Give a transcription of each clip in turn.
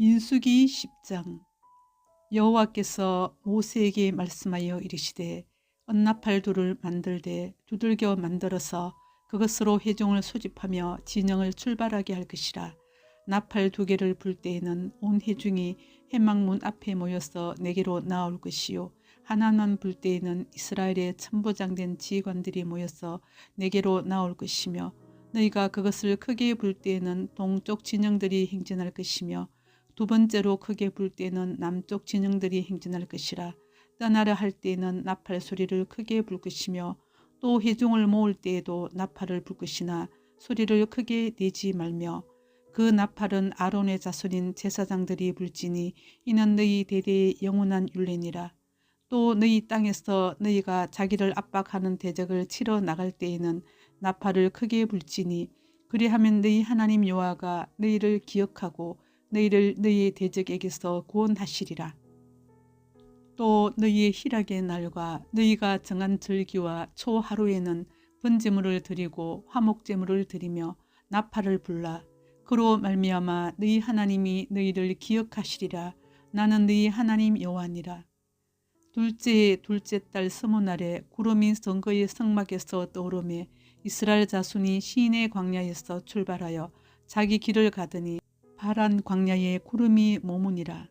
민수기 10장. 여호와께서 모세에게 말씀하여 이르시되 언나팔 둘을 만들되 두들겨 만들어서 그것으로 회중을 소집하며 진영을 출발하게 할 것이라. 나팔 두 개를 불 때에는 온 회중이 회막문 앞에 모여서 내게로 나올 것이요, 하나만 불 때에는 이스라엘의 천부장된 지휘관들이 모여서 내게로 나올 것이며, 너희가 그것을 크게 불 때에는 동쪽 진영들이 행진할 것이며, 두 번째로 크게 불 때는 남쪽 진영들이 행진할 것이라. 떠나려 할 때에는 나팔 소리를 크게 불 것이며, 또 회중을 모을 때에도 나팔을 불 것이나 소리를 크게 내지 말며, 그 나팔은 아론의 자손인 제사장들이 불지니 이는 너희 대대의 영원한 율례니라. 또 너희 땅에서 너희가 자기를 압박하는 대적을 치러 나갈 때에는 나팔을 크게 불지니, 그리하면 너희 하나님 여호와가 너희를 기억하고 너희를 너희의 대적에게서 구원하시리라. 또 너희의 희락의 날과 너희가 정한 절기와 초하루에는 번제물을 드리고 화목제물을 드리며 나팔을 불라. 그로 말미암아 너희 하나님이 너희를 기억하시리라. 나는 너희 하나님 여호와니라. 둘째 달 서문날에 구름이 성거의 성막에서 떠오르매 이스라엘 자손이 시인의 광야에서 출발하여 자기 길을 가더니 파란 광야에 구름이 머무니라.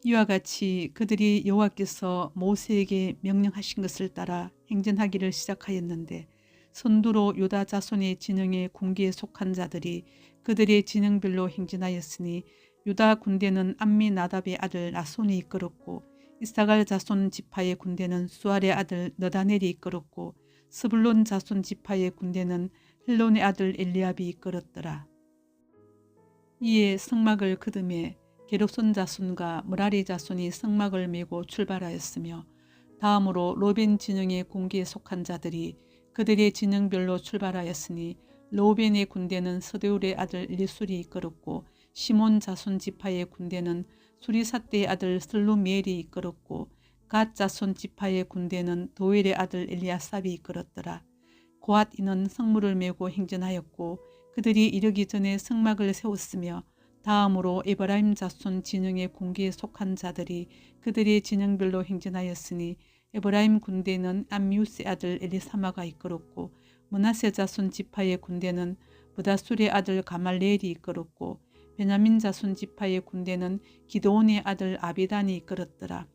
이와 같이 그들이 여호와께서 모세에게 명령하신 것을 따라 행진하기를 시작하였는데, 선두로 유다 자손의 진영의 군기에 속한 자들이 그들의 진영별로 행진하였으니, 유다 군대는 암미나답의 아들 나손이 이끌었고, 이사갈 자손 지파의 군대는 수알의 아들 너다넬이 이끌었고, 스불론 자손 지파의 군대는 헬론의 아들 엘리압이 이끌었더라. 이에 성막을 거두매 게르손 자손과 므라리 자손이 성막을 메고 출발하였으며, 다음으로 로벤 진영의 군기에 속한 자들이 그들의 진영별로 출발하였으니, 로벤의 군대는 서데울의 아들 리술이 이끌었고, 시몬 자손 지파의 군대는 수리삿대의 아들 슬루미엘이 이끌었고, 갓 자손 지파의 군대는 도엘의 아들 엘리아삽이 이끌었더라. 고앗인은 성물을 메고 행진하였고, 그들이 이르기 전에 성막을 세웠으며, 다음으로 에브라임 자손 진영의 군기에 속한 자들이 그들의 진영별로 행진하였으니, 에브라임 군대는 암미우스의 아들 엘리사마가 이끌었고, 므낫세 자손 지파의 군대는 부다술의 아들 가말레엘이 이끌었고, 베냐민 자손 지파의 군대는 기드온의 아들 아비단이 이끌었더라.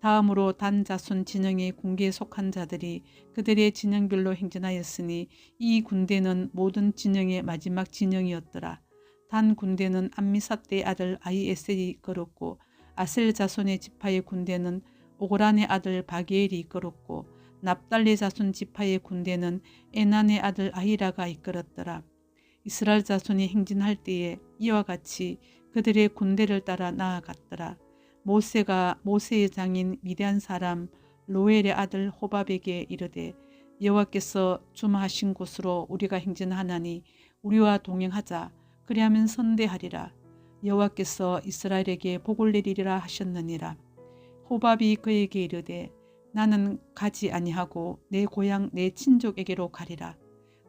다음으로 단 자손 진영의 군기에 속한 자들이 그들의 진영별로 행진하였으니, 이 군대는 모든 진영의 마지막 진영이었더라. 단 군대는 암미삿대의 아들 아히에셀이 이끌었고, 아셀 자손의 지파의 군대는 오고란의 아들 바게엘이 이끌었고, 납달리 자손 지파의 군대는 에난의 아들 아히라가 이끌었더라. 이스라엘 자손이 행진할 때에 이와 같이 그들의 군대를 따라 나아갔더라. 모세가 모세의 장인 미디안 사람 로엘의 아들 호밥에게 이르되, 여호와께서 주마하신 곳으로 우리가 행진하나니 우리와 동행하자. 그리하면 선대하리라. 여호와께서 이스라엘에게 복을 내리리라 하셨느니라. 호밥이 그에게 이르되, 나는 가지 아니하고 내 고향 내 친족에게로 가리라.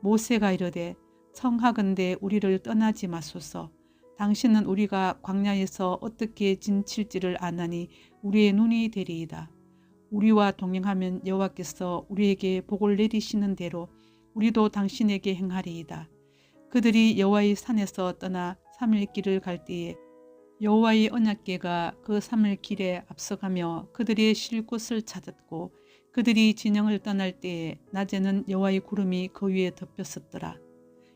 모세가 이르되, 청하건대 우리를 떠나지 마소서. 당신은 우리가 광야에서 어떻게 진칠지를 아나니 우리의 눈이 되리이다. 우리와 동행하면 여호와께서 우리에게 복을 내리시는 대로 우리도 당신에게 행하리이다. 그들이 여호와의 산에서 떠나 3일 길을 갈 때에 여호와의 언약궤가 그 3일 길에 앞서가며 그들의 쉴 곳을 찾았고, 그들이 진영을 떠날 때에 낮에는 여호와의 구름이 그 위에 덮였었더라.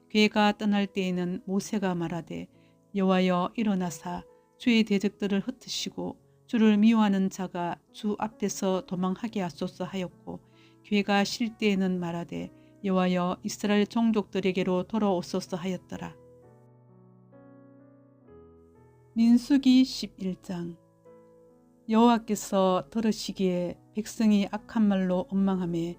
궤가 떠날 때에는 모세가 말하되, 여호와여 일어나사 주의 대적들을 흩으시고 주를 미워하는 자가 주 앞에서 도망하게 하소서 하였고, 궤가 쉴 때에는 말하되, 여호와여 이스라엘 종족들에게로 돌아오소서 하였더라. 민수기 11장. 여호와께서 들으시기에 백성이 악한 말로 원망하며,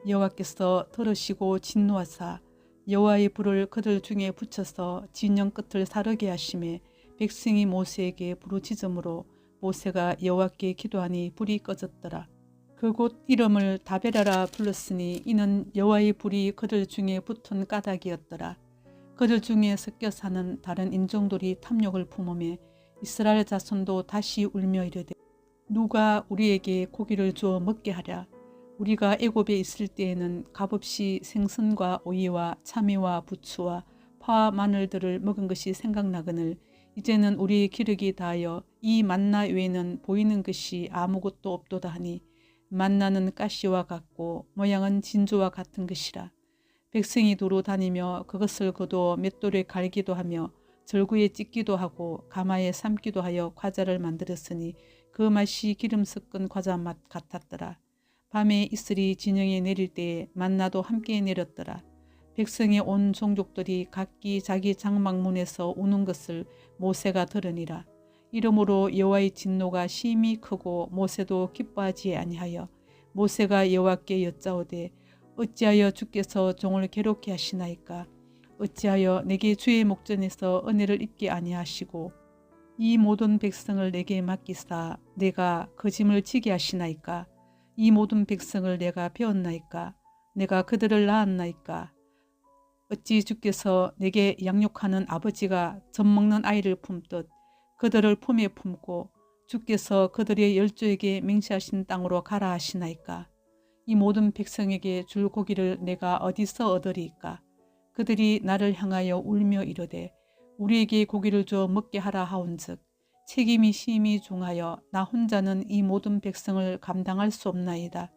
여호와께서 들으시고 진노하사 여호와의 불을 그들 중에 붙여서 진영 끝을 사르게 하시매, 백성이 모세에게 부르짖음으로 모세가 여호와께 기도하니 불이 꺼졌더라. 그곳 이름을 다베라라 불렀으니 이는 여호와의 불이 그들 중에 붙은 까닭이었더라. 그들 중에 섞여 사는 다른 인종들이 탐욕을 품으며 이스라엘 자손도 다시 울며 이르되 누가 우리에게 고기를 주어 먹게 하랴. 우리가 애굽에 있을 때에는 값없이 생선과 오이와 참외와 부추와 파와 마늘들을 먹은 것이 생각나거늘 이제는 우리의 기력이 다하여 이 만나 외에는 보이는 것이 아무것도 없도다 하니 만나는 가시와 같고 모양은 진주와 같은 것이라. 백성이 두루 다니며 그것을 거두어 맷돌에 갈기도 하며 절구에 찢기도 하고 가마에 삶기도 하여 과자를 만들었으니 그 맛이 기름 섞은 과자 맛 같았더라. 밤에 이슬이 진영에 내릴 때에 만나도 함께 내렸더라. 백성의 온 종족들이 각기 자기 장막문에서 우는 것을 모세가 들으니라. 이러므로 여호와의 진노가 심히 크고 모세도 기뻐하지 아니하여 모세가 여호와께 여짜오되 어찌하여 주께서 종을 괴롭게 하시나이까. 어찌하여 내게 주의 목전에서 은혜를 입게 아니하시고 이 모든 백성을 내게 맡기사 내가 그 짐을 지게 하시나이까. 이 모든 백성을 내가 배웠나이까. 내가 그들을 낳았나이까. 어찌 주께서 내게 양육하는 아버지가 젖먹는 아이를 품듯 그들을 품에 품고 주께서 그들의 열조에게 맹세하신 땅으로 가라 하시나이까. 이 모든 백성에게 줄 고기를 내가 어디서 얻으리이까. 그들이 나를 향하여 울며 이르되 우리에게 고기를 주어 먹게 하라 하온즉 책임이 심히 중하여 나 혼자는 이 모든 백성을 감당할 수 없나이다.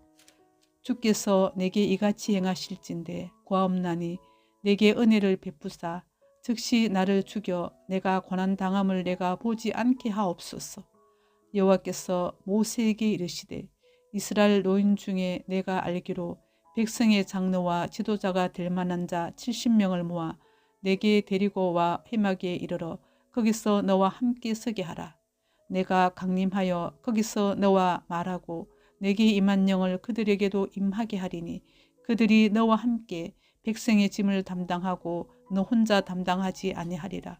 주께서 내게 이같이 행하실진대 고하옵나니 내게 은혜를 베푸사 즉시 나를 죽여 내가 고난당함을 내가 보지 않게 하옵소서. 여호와께서 모세에게 이르시되 이스라엘 노인 중에 내가 알기로 백성의 장로와 지도자가 될 만한 자 70명을 모아 내게 데리고 와 회막에 이르러 거기서 너와 함께 서게 하라. 내가 강림하여 거기서 너와 말하고 내게 임한 영을 그들에게도 임하게 하리니 그들이 너와 함께 백성의 짐을 담당하고 너 혼자 담당하지 아니하리라.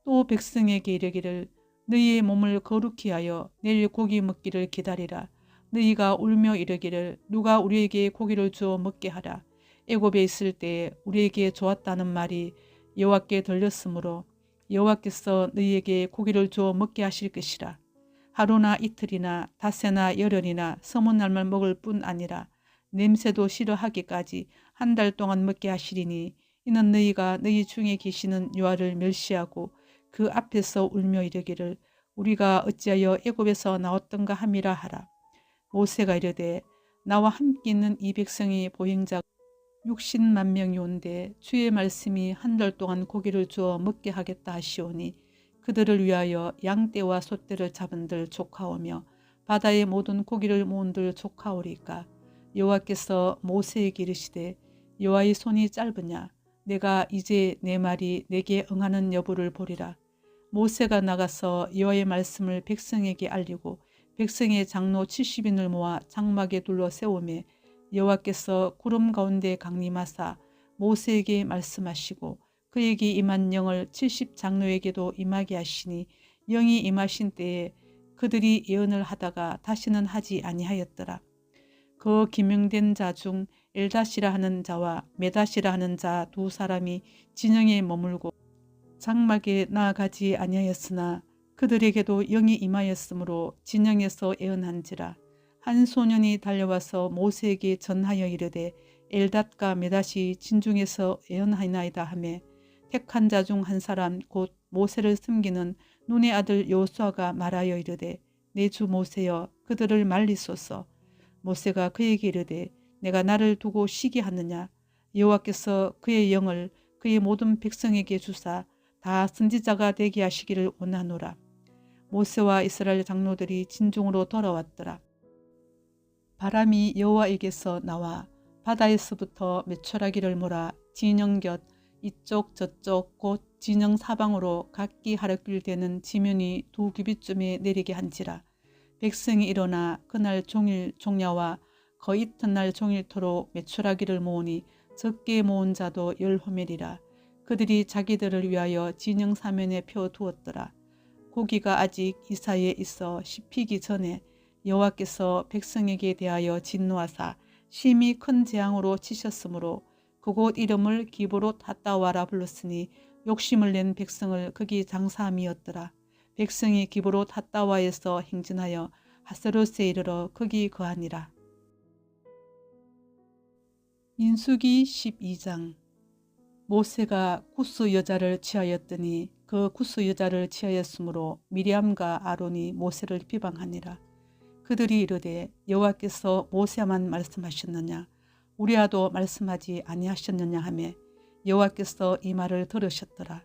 또 백성에게 이르기를 너희의 몸을 거룩히 하여 내일 고기 먹기를 기다리라. 너희가 울며 이르기를 누가 우리에게 고기를 주어 먹게 하라. 애굽에 있을 때 우리에게 좋았다는 말이 여호와께 들렸으므로 여호와께서 너희에게 고기를 주어 먹게 하실 것이라. 하루나 이틀이나 닷새나 열흘이나 서문날만 먹을 뿐 아니라 냄새도 싫어하기까지 한 달 동안 먹게 하시리니 이는 너희가 너희 중에 계시는 여호와를 멸시하고 그 앞에서 울며 이르기를 우리가 어찌하여 애굽에서 나왔던가 함이라 하라. 모세가 이르되 나와 함께 있는 이 백성이 보행자 60만 명이 온데 주의 말씀이 한 달 동안 고기를 주어 먹게 하겠다 하시오니 그들을 위하여 양떼와 소떼를 잡은들 족하오며 바다의 모든 고기를 모은들 족하오리까. 여호와께서 모세에게 이르시되 여호와의 손이 짧으냐 내가 이제 내 말이 내게 응하는 여부를 보리라. 모세가 나가서 여호와의 말씀을 백성에게 알리고 백성의 장로 70인을 모아 장막에 둘러 세우매 여호와께서 구름 가운데 강림하사 모세에게 말씀하시고 그에게 임한 영을 70장로에게도 임하게 하시니 영이 임하신 때에 그들이 예언을 하다가 다시는 하지 아니하였더라. 그 기명된 자 중 엘다시라 하는 자와 메다시라 하는 자 두 사람이 진영에 머물고 장막에 나아가지 아니하였으나 그들에게도 영이 임하였으므로 진영에서 예언한지라. 한 소년이 달려와서 모세에게 전하여 이르되 엘닷과 메닷이 진중에서 예언하나이다 하매 택한 자 중 한 사람 곧 모세를 섬기는 눈의 아들 여호수아가 말하여 이르되 내 주 모세여 그들을 말리소서. 모세가 그에게 이르되 내가 나를 두고 쉬게 하느냐. 여호와께서 그의 영을 그의 모든 백성에게 주사 다 선지자가 되게 하시기를 원하노라. 모세와 이스라엘 장로들이 진중으로 돌아왔더라. 바람이 여호와에게서 나와 바다에서부터 메추라기를 몰아 진영 곁 이쪽 저쪽 곧 진영 사방으로 각기 하루길 되는 지면이 2규빗쯤에 내리게 한지라. 백성이 일어나 그날 종일 종야와 그 이튿날 종일토록 메추라기를 모으니 적게 모은 자도 10호멜이라. 그들이 자기들을 위하여 진영 사면에 펴두었더라. 고기가 아직 이 사이에 있어 씹히기 전에 여호와께서 백성에게 대하여 진노하사 심히 큰 재앙으로 치셨으므로 그곳 이름을 기브롯 핫다와라 불렀으니 욕심을 낸 백성을 거기 장사함이었더라. 백성이 기브롯 핫다와에서 행진하여 하세롯에 이르러 거기 거하니라. 민수기 12장. 모세가 구스 여자를 취하였더니 그 구스 여자를 취하였으므로 미리암과 아론이 모세를 비방하니라. 그들이 이르되 여호와께서 모세만 말씀하셨느냐 우리와도 말씀하지 아니하셨느냐 하며 여호와께서 이 말을 들으셨더라.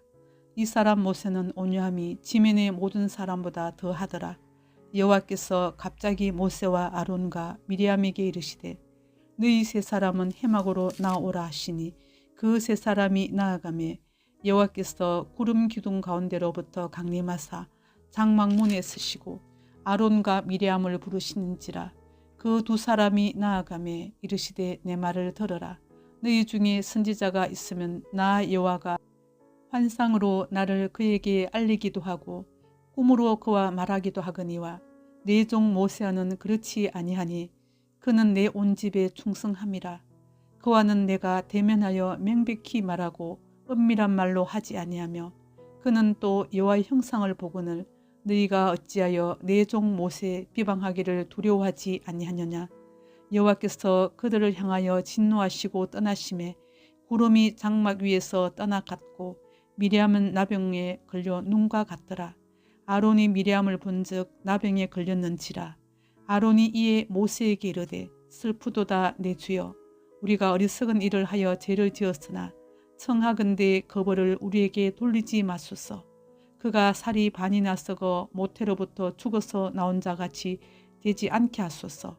이 사람 모세는 온유함이 지면의 모든 사람보다 더하더라. 여호와께서 갑자기 모세와 아론과 미리암에게 이르시되 너희 세 사람은 해막으로 나오라 하시니 그 세 사람이 나아가매 여호와께서 구름 기둥 가운데로부터 강림하사 장막문에 서시고 아론과 미리암을 부르시는지라. 그 두 사람이 나아가매 이르시되 내 말을 들어라. 너희 중에 선지자가 있으면 나 여호와가 환상으로 나를 그에게 알리기도 하고 꿈으로 그와 말하기도 하거니와 내 종 모세와는 그렇지 아니하니 그는 내 온 집에 충성함이라. 그와는 내가 대면하여 명백히 말하고 은밀한 말로 하지 아니하며 그는 또 여호와의 형상을 보거늘 너희가 어찌하여 내 종 모세 비방하기를 두려워하지 아니하느냐. 여호와께서 그들을 향하여 진노하시고 떠나심에 구름이 장막 위에서 떠나갔고 미리암은 나병에 걸려 눈과 같더라. 아론이 미리암을 본즉 나병에 걸렸는지라. 아론이 이에 모세에게 이르되 슬프도다 내 주여 우리가 어리석은 일을 하여 죄를 지었으나 청하건대 그 벌을 우리에게 돌리지 마소서. 그가 살이 반이나 썩어 모태로부터 죽어서 나온 자같이 되지 않게 하소서.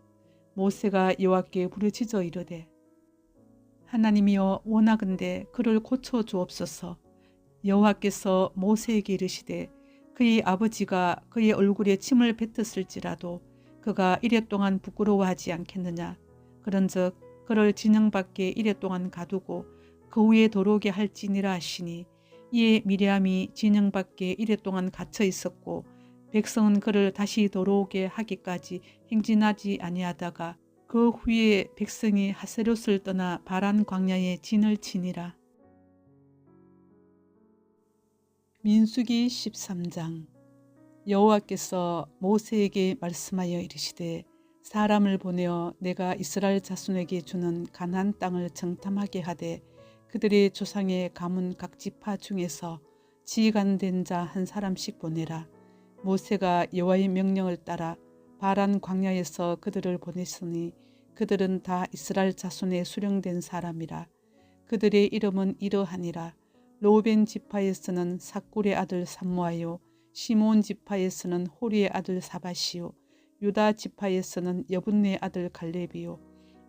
모세가 여호와께 부르짖어 이르되 하나님이여 원하건대 그를 고쳐 주옵소서. 여호와께서 모세에게 이르시되 그의 아버지가 그의 얼굴에 침을 뱉었을지라도 그가 이랫동안 부끄러워하지 않겠느냐. 그런즉 그를 진영 밖에 이랫동안 가두고 그 후에 들어오게 할지니라 하시니 이에 미리암이 진영 밖에 이랫동안 갇혀 있었고 백성은 그를 다시 들어오게 하기까지 행진하지 아니하다가 그 후에 백성이 하세롯을 떠나 바란 광야에 진을 치니라. 민수기 13장. 여호와께서 모세에게 말씀하여 이르시되 사람을 보내어 내가 이스라엘 자손에게 주는 가나안 땅을 정탐하게 하되 그들의 조상의 가문 각 지파 중에서 지간된 자 한 사람씩 보내라. 모세가 여호와의 명령을 따라 바란 광야에서 그들을 보냈으니 그들은 다 이스라엘 자손에 수령된 사람이라. 그들의 이름은 이러하니라. 로벤 지파에서는 삭굴의 아들 삼무아요. 시몬 지파에서는 호리의 아들 사바시요. 유다 지파에서는 여분네 아들 갈렙이요.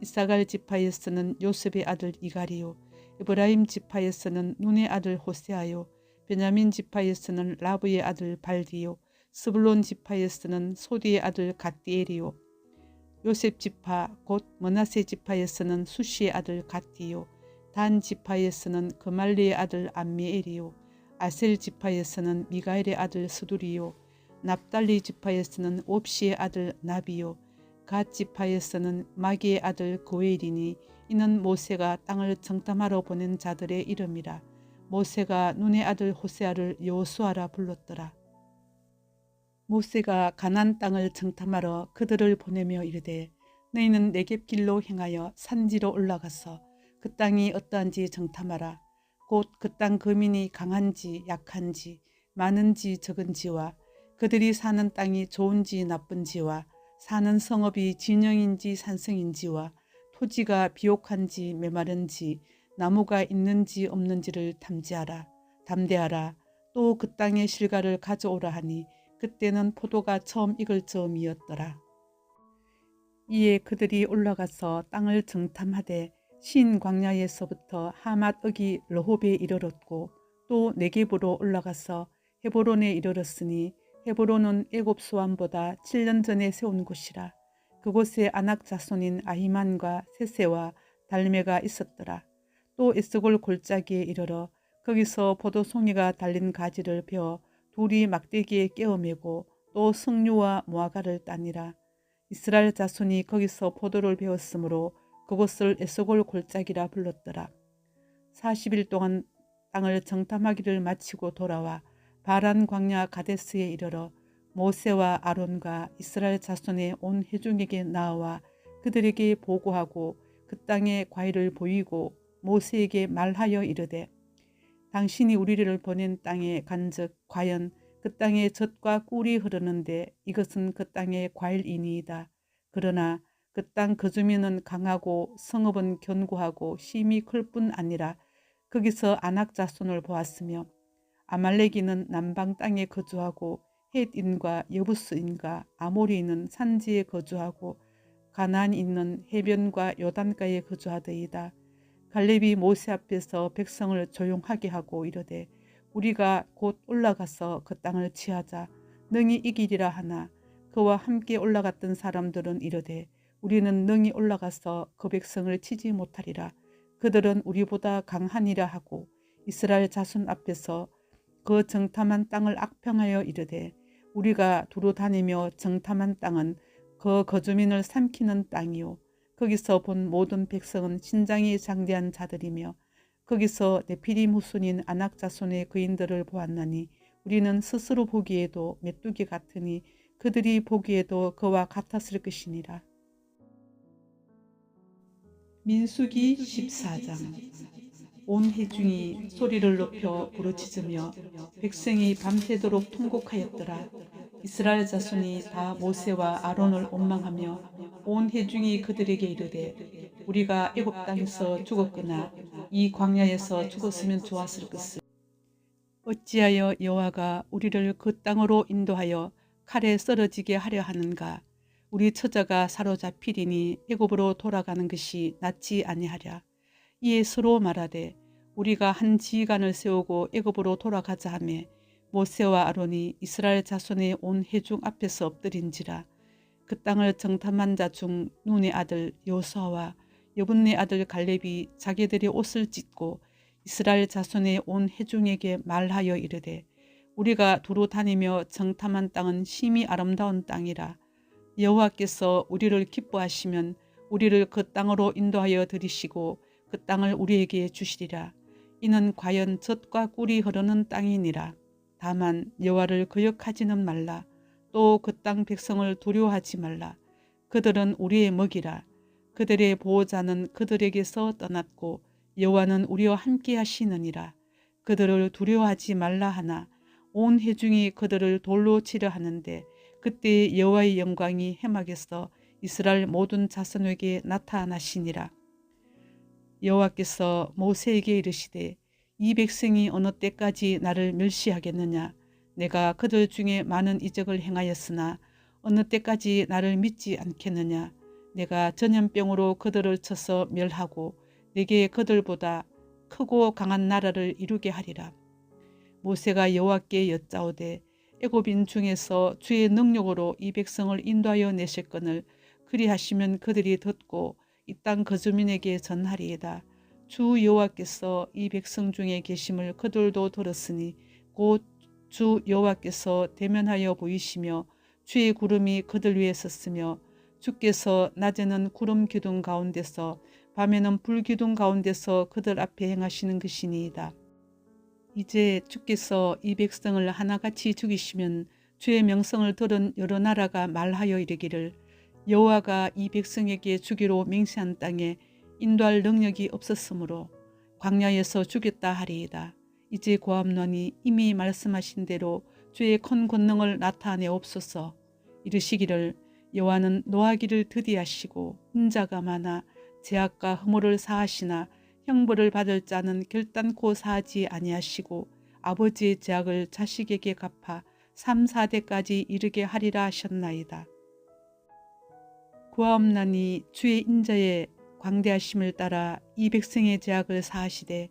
이사갈 지파에서는 요셉의 아들 이갈이요. 에브라임 지파에서는 눈의 아들 호세아요. 베냐민 지파에서는 라브의 아들 발디요. 스불론 지파에서는 소디의 아들 갓디엘이요. 요셉 지파 곧 머나세 지파에서는 수시의 아들 갓디요. 단 지파에서는 그말리의 아들 암미엘이요. 아셀 지파에서는 미가엘의 아들 스두리요. 납달리 지파에서는 옵시의 아들 나비요. 갓 지파에서는 마기의 아들 고엘이니 이는 모세가 땅을 정탐하러 보낸 자들의 이름이라. 모세가 눈의 아들 호세아를 여호수아라 불렀더라. 모세가 가나안 땅을 정탐하러 그들을 보내며 이르되 너희는 네겝길로 행하여 산지로 올라가서 그 땅이 어떠한지 정탐하라. 곧 그 땅 거민이 강한지 약한지 많은지 적은지와 그들이 사는 땅이 좋은지 나쁜지와 사는 성읍이 진영인지 산성인지와 토지가 비옥한지 메마른지 나무가 있는지 없는지를 담대하라. 또 그 땅의 실과를 가져오라 하니 그때는 포도가 처음 익을 즈음이었더라. 이에 그들이 올라가서 땅을 정탐하되 신 광야에서부터 하맛 어기 르홉에 이르렀고 또 네겝으로 올라가서 헤브론에 이르렀으니 헤브론은 애굽 수완보다 7년 전에 세운 곳이라. 그곳에 아낙 자손인 아히만과 세세와 달메가 있었더라. 또 에스골 골짜기에 이르러 거기서 포도송이가 달린 가지를 베어 둘이 막대기에 깨어매고 또 석류와 무화과를 따니라. 이스라엘 자손이 거기서 포도를 베었으므로 그곳을 에스골 골짜기라 불렀더라. 40일 동안 땅을 정탐하기를 마치고 돌아와 바란 광야 가데스에 이르러 모세와 아론과 이스라엘 자손의 온 회중에게 나와 그들에게 보고하고 그 땅의 과일을 보이고 모세에게 말하여 이르되 당신이 우리를 보낸 땅에 간즉 과연 그 땅에 젖과 꿀이 흐르는데 이것은 그 땅의 과일이니이다. 그러나 그 땅 거주민은 강하고 성읍은 견고하고 힘이 클 뿐 아니라 거기서 아낙 자손을 보았으며 아말렉인은 남방 땅에 거주하고 헷인과 여부스인과 아모리인은 산지에 거주하고 가나안인은 해변과 요단가에 거주하더이다. 갈렙이 모세 앞에서 백성을 조용하게 하고 이르되 우리가 곧 올라가서 그 땅을 취하자 능히 이기리라 하나 그와 함께 올라갔던 사람들은 이르되 우리는 능히 올라가서 그 백성을 치지 못하리라. 그들은 우리보다 강하니라 하고 이스라엘 자손 앞에서 그 정탐한 땅을 악평하여 이르되 우리가 두루 다니며 정탐한 땅은 그 거주민을 삼키는 땅이요 거기서 본 모든 백성은 신장이 장대한 자들이며 거기서 네피림 후손인 아낙 자손의 거인들을 보았나니 우리는 스스로 보기에도 메뚜기 같으니 그들이 보기에도 그와 같았을 것이니라. 민수기 14장. 온 회중이 소리를 높여 부르짖으며 백성이 밤새도록 통곡하였더라. 이스라엘 자손이 다 모세와 아론을 원망하며 온 회중이 그들에게 이르되 우리가 애굽 땅에서 죽었거나 이 광야에서 죽었으면 좋았을 것을 어찌하여 여호와가 우리를 그 땅으로 인도하여 칼에 썰어지게 하려 하는가. 우리 처자가 사로잡히리니 애굽으로 돌아가는 것이 낫지 아니하랴. 이에 서로 말하되 우리가 한 지휘관을 세우고 애굽으로 돌아가자 하며 모세와 아론이 이스라엘 자손의 온 회중 앞에서 엎드린지라. 그 땅을 정탐한 자 중 눈의 아들 여호수아와 여분네 아들 갈렙이 자기들의 옷을 찢고 이스라엘 자손의 온 회중에게 말하여 이르되 우리가 두루 다니며 정탐한 땅은 심히 아름다운 땅이라. 여호와께서 우리를 기뻐하시면 우리를 그 땅으로 인도하여 들이시고 그 땅을 우리에게 주시리라. 이는 과연 젖과 꿀이 흐르는 땅이니라. 다만 여호와를 거역하지는 말라. 또 그 땅 백성을 두려워하지 말라. 그들은 우리의 먹이라. 그들의 보호자는 그들에게서 떠났고 여호와는 우리와 함께 하시느니라. 그들을 두려워하지 말라 하나 온 회중이 그들을 돌로 치려 하는데 그때 여호와의 영광이 해막에서 이스라엘 모든 자손에게 나타나시니라. 여호와께서 모세에게 이르시되 이 백성이 어느 때까지 나를 멸시하겠느냐. 내가 그들 중에 많은 이적을 행하였으나 어느 때까지 나를 믿지 않겠느냐. 내가 전염병으로 그들을 쳐서 멸하고 내게 그들보다 크고 강한 나라를 이루게 하리라. 모세가 여호와께 여짜오되 애굽인 중에서 주의 능력으로 이 백성을 인도하여 내실거늘 그리하시면 그들이 듣고 이 땅 거주민에게 전하리이다. 주 여호와께서 이 백성 중에 계심을 그들도 들었으니 곧 주 여호와께서 대면하여 보이시며 주의 구름이 그들 위에 섰으며 주께서 낮에는 구름 기둥 가운데서 밤에는 불 기둥 가운데서 그들 앞에 행하시는 것이니이다. 이제 주께서 이 백성을 하나같이 죽이시면 주의 명성을 들은 여러 나라가 말하여 이르기를 여호와가 이 백성에게 주기로 맹세한 땅에 인도할 능력이 없었으므로 광야에서 죽였다 하리이다. 이제 고함노니 이미 말씀하신 대로 주의 큰 권능을 나타내옵소서. 이르시기를 여호와는 노하기를 더디하시고 인자가 많아 죄악과 허물을 사하시나 형벌을 받을 자는 결단코 사하지 아니하시고 아버지의 죄악을 자식에게 갚아 3, 4대까지 이르게 하리라 하셨나이다. 구하옵나니 주의 인자의 광대하심을 따라 이 백성의 죄악을 사하시되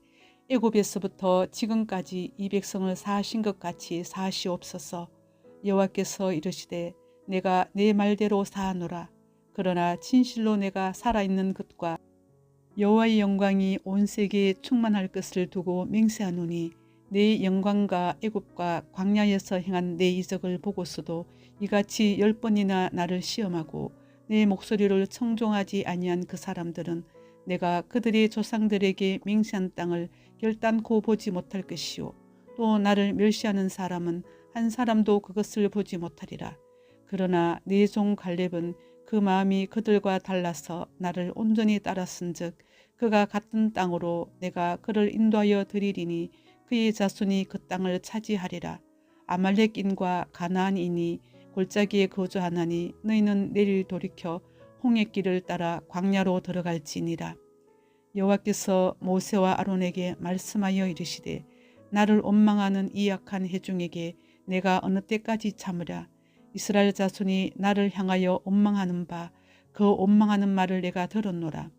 애굽에서부터 지금까지 이 백성을 사하신 것 같이 사하시옵소서. 여호와께서 이르시되 내가 내 말대로 사하노라. 그러나 진실로 내가 살아있는 것과 여호와의 영광이 온 세계에 충만할 것을 두고 맹세하노니 내 영광과 애굽과 광야에서 행한 내 이적을 보고서도 이같이 10번이나 나를 시험하고 내 목소리를 청종하지 아니한 그 사람들은 내가 그들의 조상들에게 맹세한 땅을 결단코 보지 못할 것이요 또 나를 멸시하는 사람은 한 사람도 그것을 보지 못하리라. 그러나 네 종 갈렙은 그 마음이 그들과 달라서 나를 온전히 따랐은즉 그가 갔던 땅으로 내가 그를 인도하여 드리리니 그의 자손이 그 땅을 차지하리라. 아말렉인과 가나안인이 골짜기에 거주하나니 너희는 내일 돌이켜 홍해길을 따라 광야로 들어갈지니라. 여호와께서 모세와 아론에게 말씀하여 이르시되 나를 원망하는 이 악한 회중에게 내가 어느 때까지 참으랴. 이스라엘 자손이 나를 향하여 원망하는 바 그 원망하는 말을 내가 들었노라.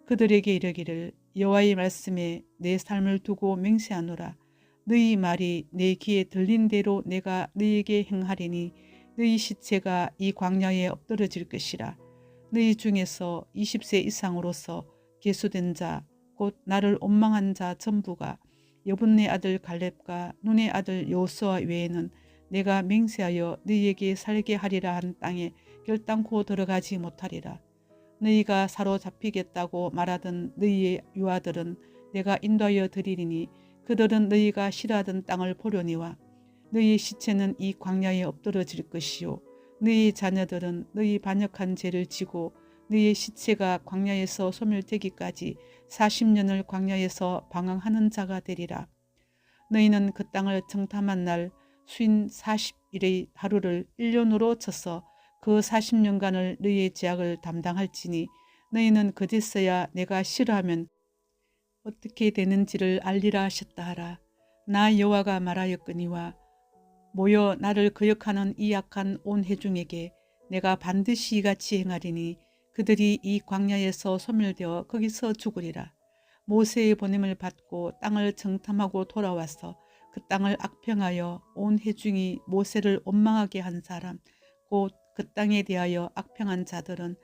그들에게 이르기를 여호와의 말씀에 내 삶을 두고 맹세하노라. 너희 말이 내 귀에 들린 대로 내가 너희에게 행하리니 너희 시체가 이 광야에 엎드러질 것이라. 너희 중에서 20세 이상으로서 계수된 자 곧 나를 원망한 자 전부가 여분네 아들 갈렙과 눈의 아들 여호수아 외에는 내가 맹세하여 너희에게 살게 하리라 한 땅에 결단코 들어가지 못하리라. 너희가 사로잡히겠다고 말하던 너희의 유아들은 내가 인도하여 드리리니 그들은 너희가 싫어하던 땅을 보려니와 너희의 시체는 이 광야에 엎드러질 것이요 너희 자녀들은 너희 반역한 죄를 지고 너희의 시체가 광야에서 소멸되기까지 40년을 광야에서 방황하는 자가 되리라. 너희는 그 땅을 정탐한 날 수인 40일의 하루를 1년으로 쳐서 그 40년간을 너희의 죄악을 담당할지니 너희는 그제서야 내가 싫어하면 어떻게 되는지를 알리라 하셨다 하라. 나 여호와가 말하였거니와 모여 나를 거역하는 이 악한 온 회중에게 내가 반드시 이같이 행하리니 그들이 이 광야에서 소멸되어 거기서 죽으리라. 모세의 보냄을 받고 땅을 정탐하고 돌아와서 그 땅을 악평하여 온 회중이 모세를 원망하게 한 사람 곧 그 땅에 대하여 악평한 자들은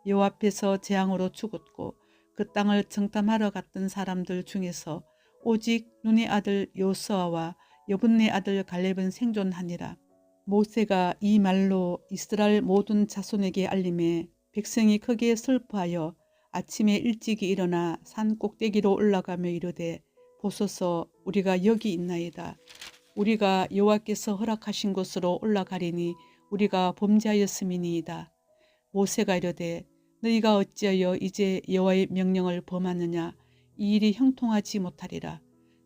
여호와 앞에서 재앙으로 죽었고 그 땅을 정탐하러 갔던 사람들 중에서 오직 눈의 아들 여호수아와 여분네 아들 갈렙은 생존하니라. 모세가 이 말로 이스라엘 모든 자손에게 알림해 백성이 크게 슬퍼하여 아침에 일찍이 일어나 산 꼭대기로 올라가며 이르되 보소서 우리가 여기 있나이다. 우리가 여호와께서 허락하신 곳으로 올라가리니 우리가 범죄하였음이니이다. 모세가 이르되 너희가 어찌하여 이제 여호와의 명령을 범하느냐. 이 일이 형통하지 못하리라.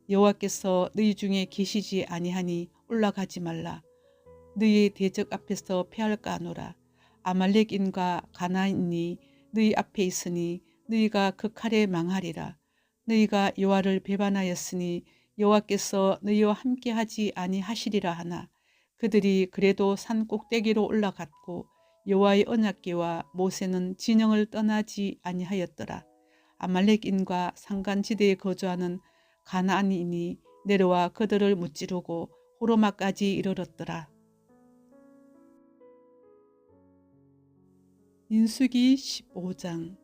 여호와께서 너희 중에 계시지 아니하니 올라가지 말라. 너희의 대적 앞에서 패할까 하노라. 아말렉인과 가나안인이 너희 앞에 있으니 너희가 그 칼에 망하리라. 너희가 여호와를 배반하였으니 여호와께서 너희와 함께하지 아니하시리라 하나 그들이 그래도 산 꼭대기로 올라갔고 여호와의 언약궤와 모세는 진영을 떠나지 아니하였더라. 아말렉인과 산간지대에 거주하는 가나안인이 내려와 그들을 무찌르고 호르마까지 이르렀더라. 민수기 15장.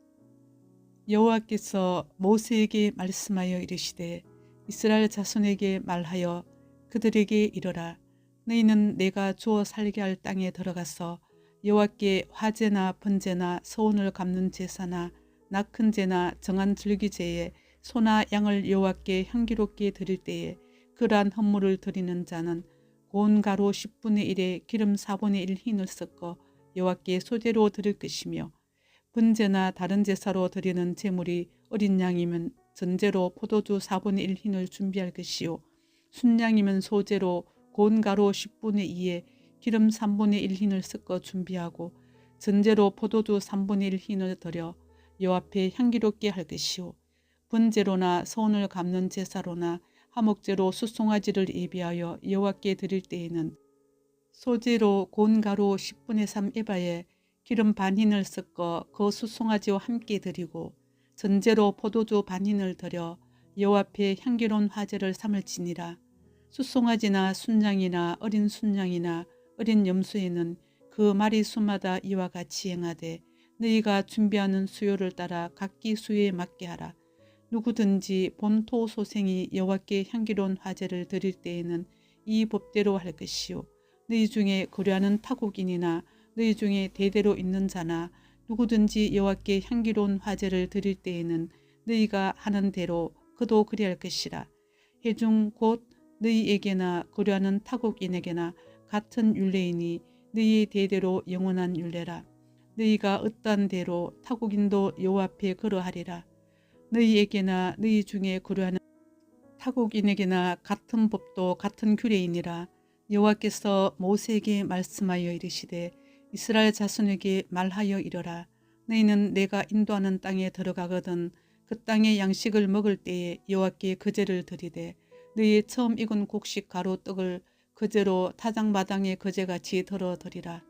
여호와께서 모세에게 말씀하여 이르시되 이스라엘 자손에게 말하여 그들에게 이르라. 너희는 내가 주어 살게 할 땅에 들어가서 여호와께 화제나 번제나 서운을 갚는 제사나 낙헌 제나 정한 절기제에 소나 양을 여호와께 향기롭게 드릴 때에 그러한 헌물을 드리는 자는 고운 가루 10분의 1에 기름 4분의 1 흰을 섞어 여호와께 소제로 드릴 것이며 번제나 다른 제사로 드리는 제물이 어린 양이면 전제로 포도주 4분의 1 흰을 준비할 것이요 순양이면 소제로 고운 가루 10분의 2에 기름 3분의 1 흰을 섞어 준비하고 전제로 포도주 3분의 1 흰을 드려 여호와 앞에 향기롭게 할 것이요 번제로나 서운을 갚는 제사로나 화목제로 숫송아지를 예비하여 여호와께 드릴 때에는 소제로 고운 가루 10분의 3 에바에 기름 반 흰을 섞어 그 숫송아지와 함께 드리고 전제로 포도주 반 흰을 드려 여호와 앞에 향기로운 화제를 삼을지니라. 숫송아지나 순양이나 어린 순양이나 어린 염소에는 그 마리수마다 이와 같이 행하되 너희가 준비하는 수요를 따라 각기 수요에 맞게 하라. 누구든지 본토 소생이 여호와께 향기로운 화제를 드릴 때에는 이 법대로 할 것이요 너희 중에 거류하는 타국인이나 너희 중에 대대로 있는 자나 누구든지 여호와께 향기로운 화제를 드릴 때에는 너희가 하는 대로 그도 그리할 것이라. 회중 곧 너희에게나 거류하는 타국인에게나 같은 율례이니 너희의 대대로 영원한 율례라. 너희가 어떠한 대로 타국인도 여호와 앞에 그러하리라. 너희에게나 너희 중에 거류하는 타국인에게나 같은 법도 같은 규례이니라. 여호와께서 모세에게 말씀하여 이르시되 이스라엘 자손에게 말하여 이르라. 너희는 내가 인도하는 땅에 들어가거든 그 땅의 양식을 먹을 때에 여호와께 거제를 드리되 너희의 처음 익은 곡식 가루 떡을 거제로 타작마당에 거제같이 덜어드리라.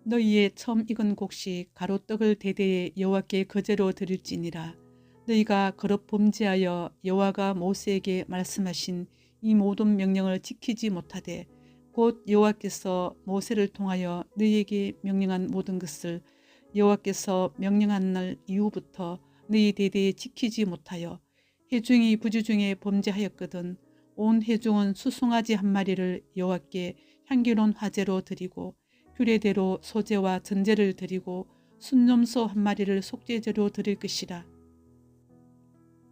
너희의 처음 익은 곡식 가루 떡을 대대에 여호와께 거제로 드릴지니라. 너희가 그릇 범죄하여 여호와가 모세에게 말씀하신 이 모든 명령을 지키지 못하되 곧 여호와께서 모세를 통하여 너희에게 명령한 모든 것을 여호와께서 명령한 날 이후부터 너희 대대에 지키지 못하여 회중이 부지 중에 범죄하였거든 온 회중은 수송아지 한 마리를 여호와께 향기로운 화제로 드리고 규례대로 소제와 전제를 드리고 순념소 한 마리를 속죄제로 드릴 것이라.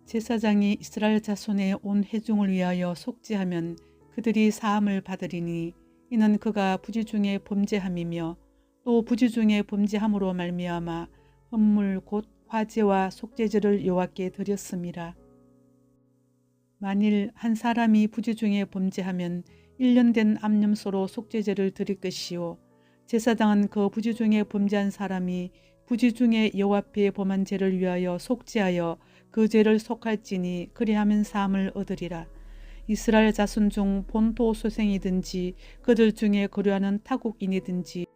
제사장이 이스라엘 자손의 온 회중을 위하여 속죄하면 그들이 사함을 받으리니 이는 그가 부지 중에 범죄함이며 또 부지 중에 범죄함으로 말미암아 헌물 곧 화제와 속죄제를 여호와께 드렸음이라. 만일 한 사람이 부지 중에 범죄하면 1년 된 암염소로 속죄제를 드릴 것이요 제사장은 그 부지 중에 범죄한 사람이 부지 중에 여호와 앞에 범한 죄를 위하여 속죄하여 그 죄를 속할지니 그리하면 사함을 얻으리라. 이스라엘 자손 중 본토 소생이든지 그들 중에 거류하는 타국인이든지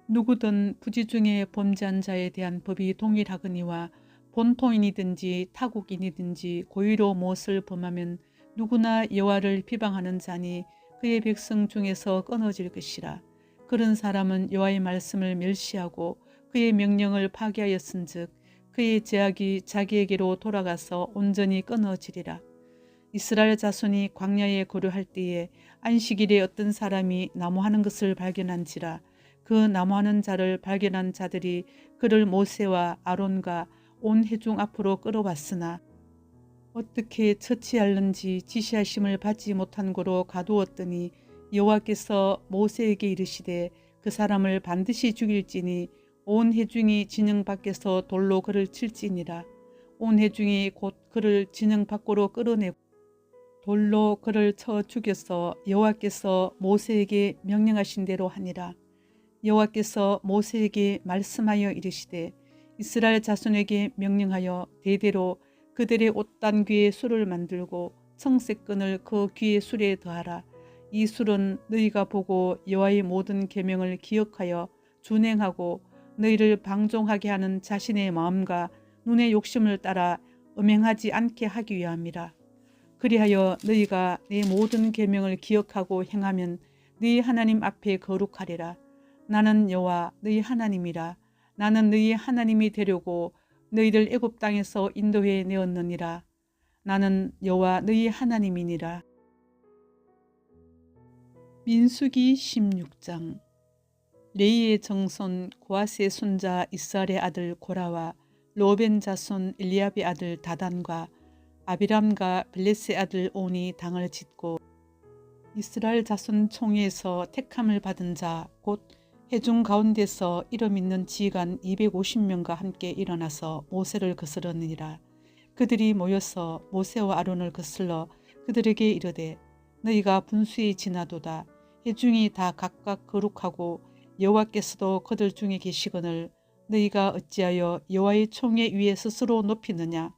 누구든 부지 중에 범죄한 자에 대한 법이 동일하거니와 본토인이든지 타국인이든지 고의로 무엇을 범하면 누구나 여호와를 비방하는 자니 그의 백성 중에서 끊어질 것이라. 그런 사람은 여호와의 말씀을 멸시하고 그의 명령을 파기하였은즉 그의 죄악이 자기에게로 돌아가서 온전히 끊어지리라. 이스라엘 자손이 광야에 거류할 때에 안식일에 어떤 사람이 나무하는 것을 발견한지라. 그 나무하는 자를 발견한 자들이 그를 모세와 아론과 온 회중 앞으로 끌어왔으나 어떻게 처치할는지 지시하심을 받지 못한 고로 가두었더니 여호와께서 모세에게 이르시되 그 사람을 반드시 죽일지니 온 회중이 진영 밖에서 돌로 그를 칠지니라. 온 회중이 곧 그를 진영 밖으로 끌어내고 돌로 그를 쳐 죽여서 여호와께서 모세에게 명령하신 대로 하니라. 여호와께서 모세에게 말씀하여 이르시되 이스라엘 자손에게 명령하여 대대로 그들의 옷단귀에 술을 만들고 청색끈을 그 귀의 술에 더하라. 이 술은 너희가 보고 여호와의 모든 계명을 기억하여 준행하고 너희를 방종하게 하는 자신의 마음과 눈의 욕심을 따라 음행하지 않게 하기 위함이라. 그리하여 너희가 내 모든 계명을 기억하고 행하면 너희 하나님 앞에 거룩하리라. 나는 여호와 너희 하나님이라. 나는 너희 하나님이 되려고 너희를 애굽 땅에서 인도해 내었느니라. 나는 여호와 너희 하나님이니라. 민수기 16장. 레이의 정손 고아스의 손자 이스라엘의 아들 고라와 로벤 자손 엘리압의 아들 다단과 아비람과 블레스의 아들 온이 당을 짓고 이스라엘 자손 총회에서 택함을 받은 자 곧 회중 가운데서 이름 있는 지휘관 250명과 함께 일어나서 모세를 거스르니라. 그들이 모여서 모세와 아론을 거슬러 그들에게 이르되 너희가 분수에 지나도다. 회중이 다 각각 거룩하고 여호와께서도 그들 중에 계시거늘 너희가 어찌하여 여호와의 총회 위에 스스로 높이느냐.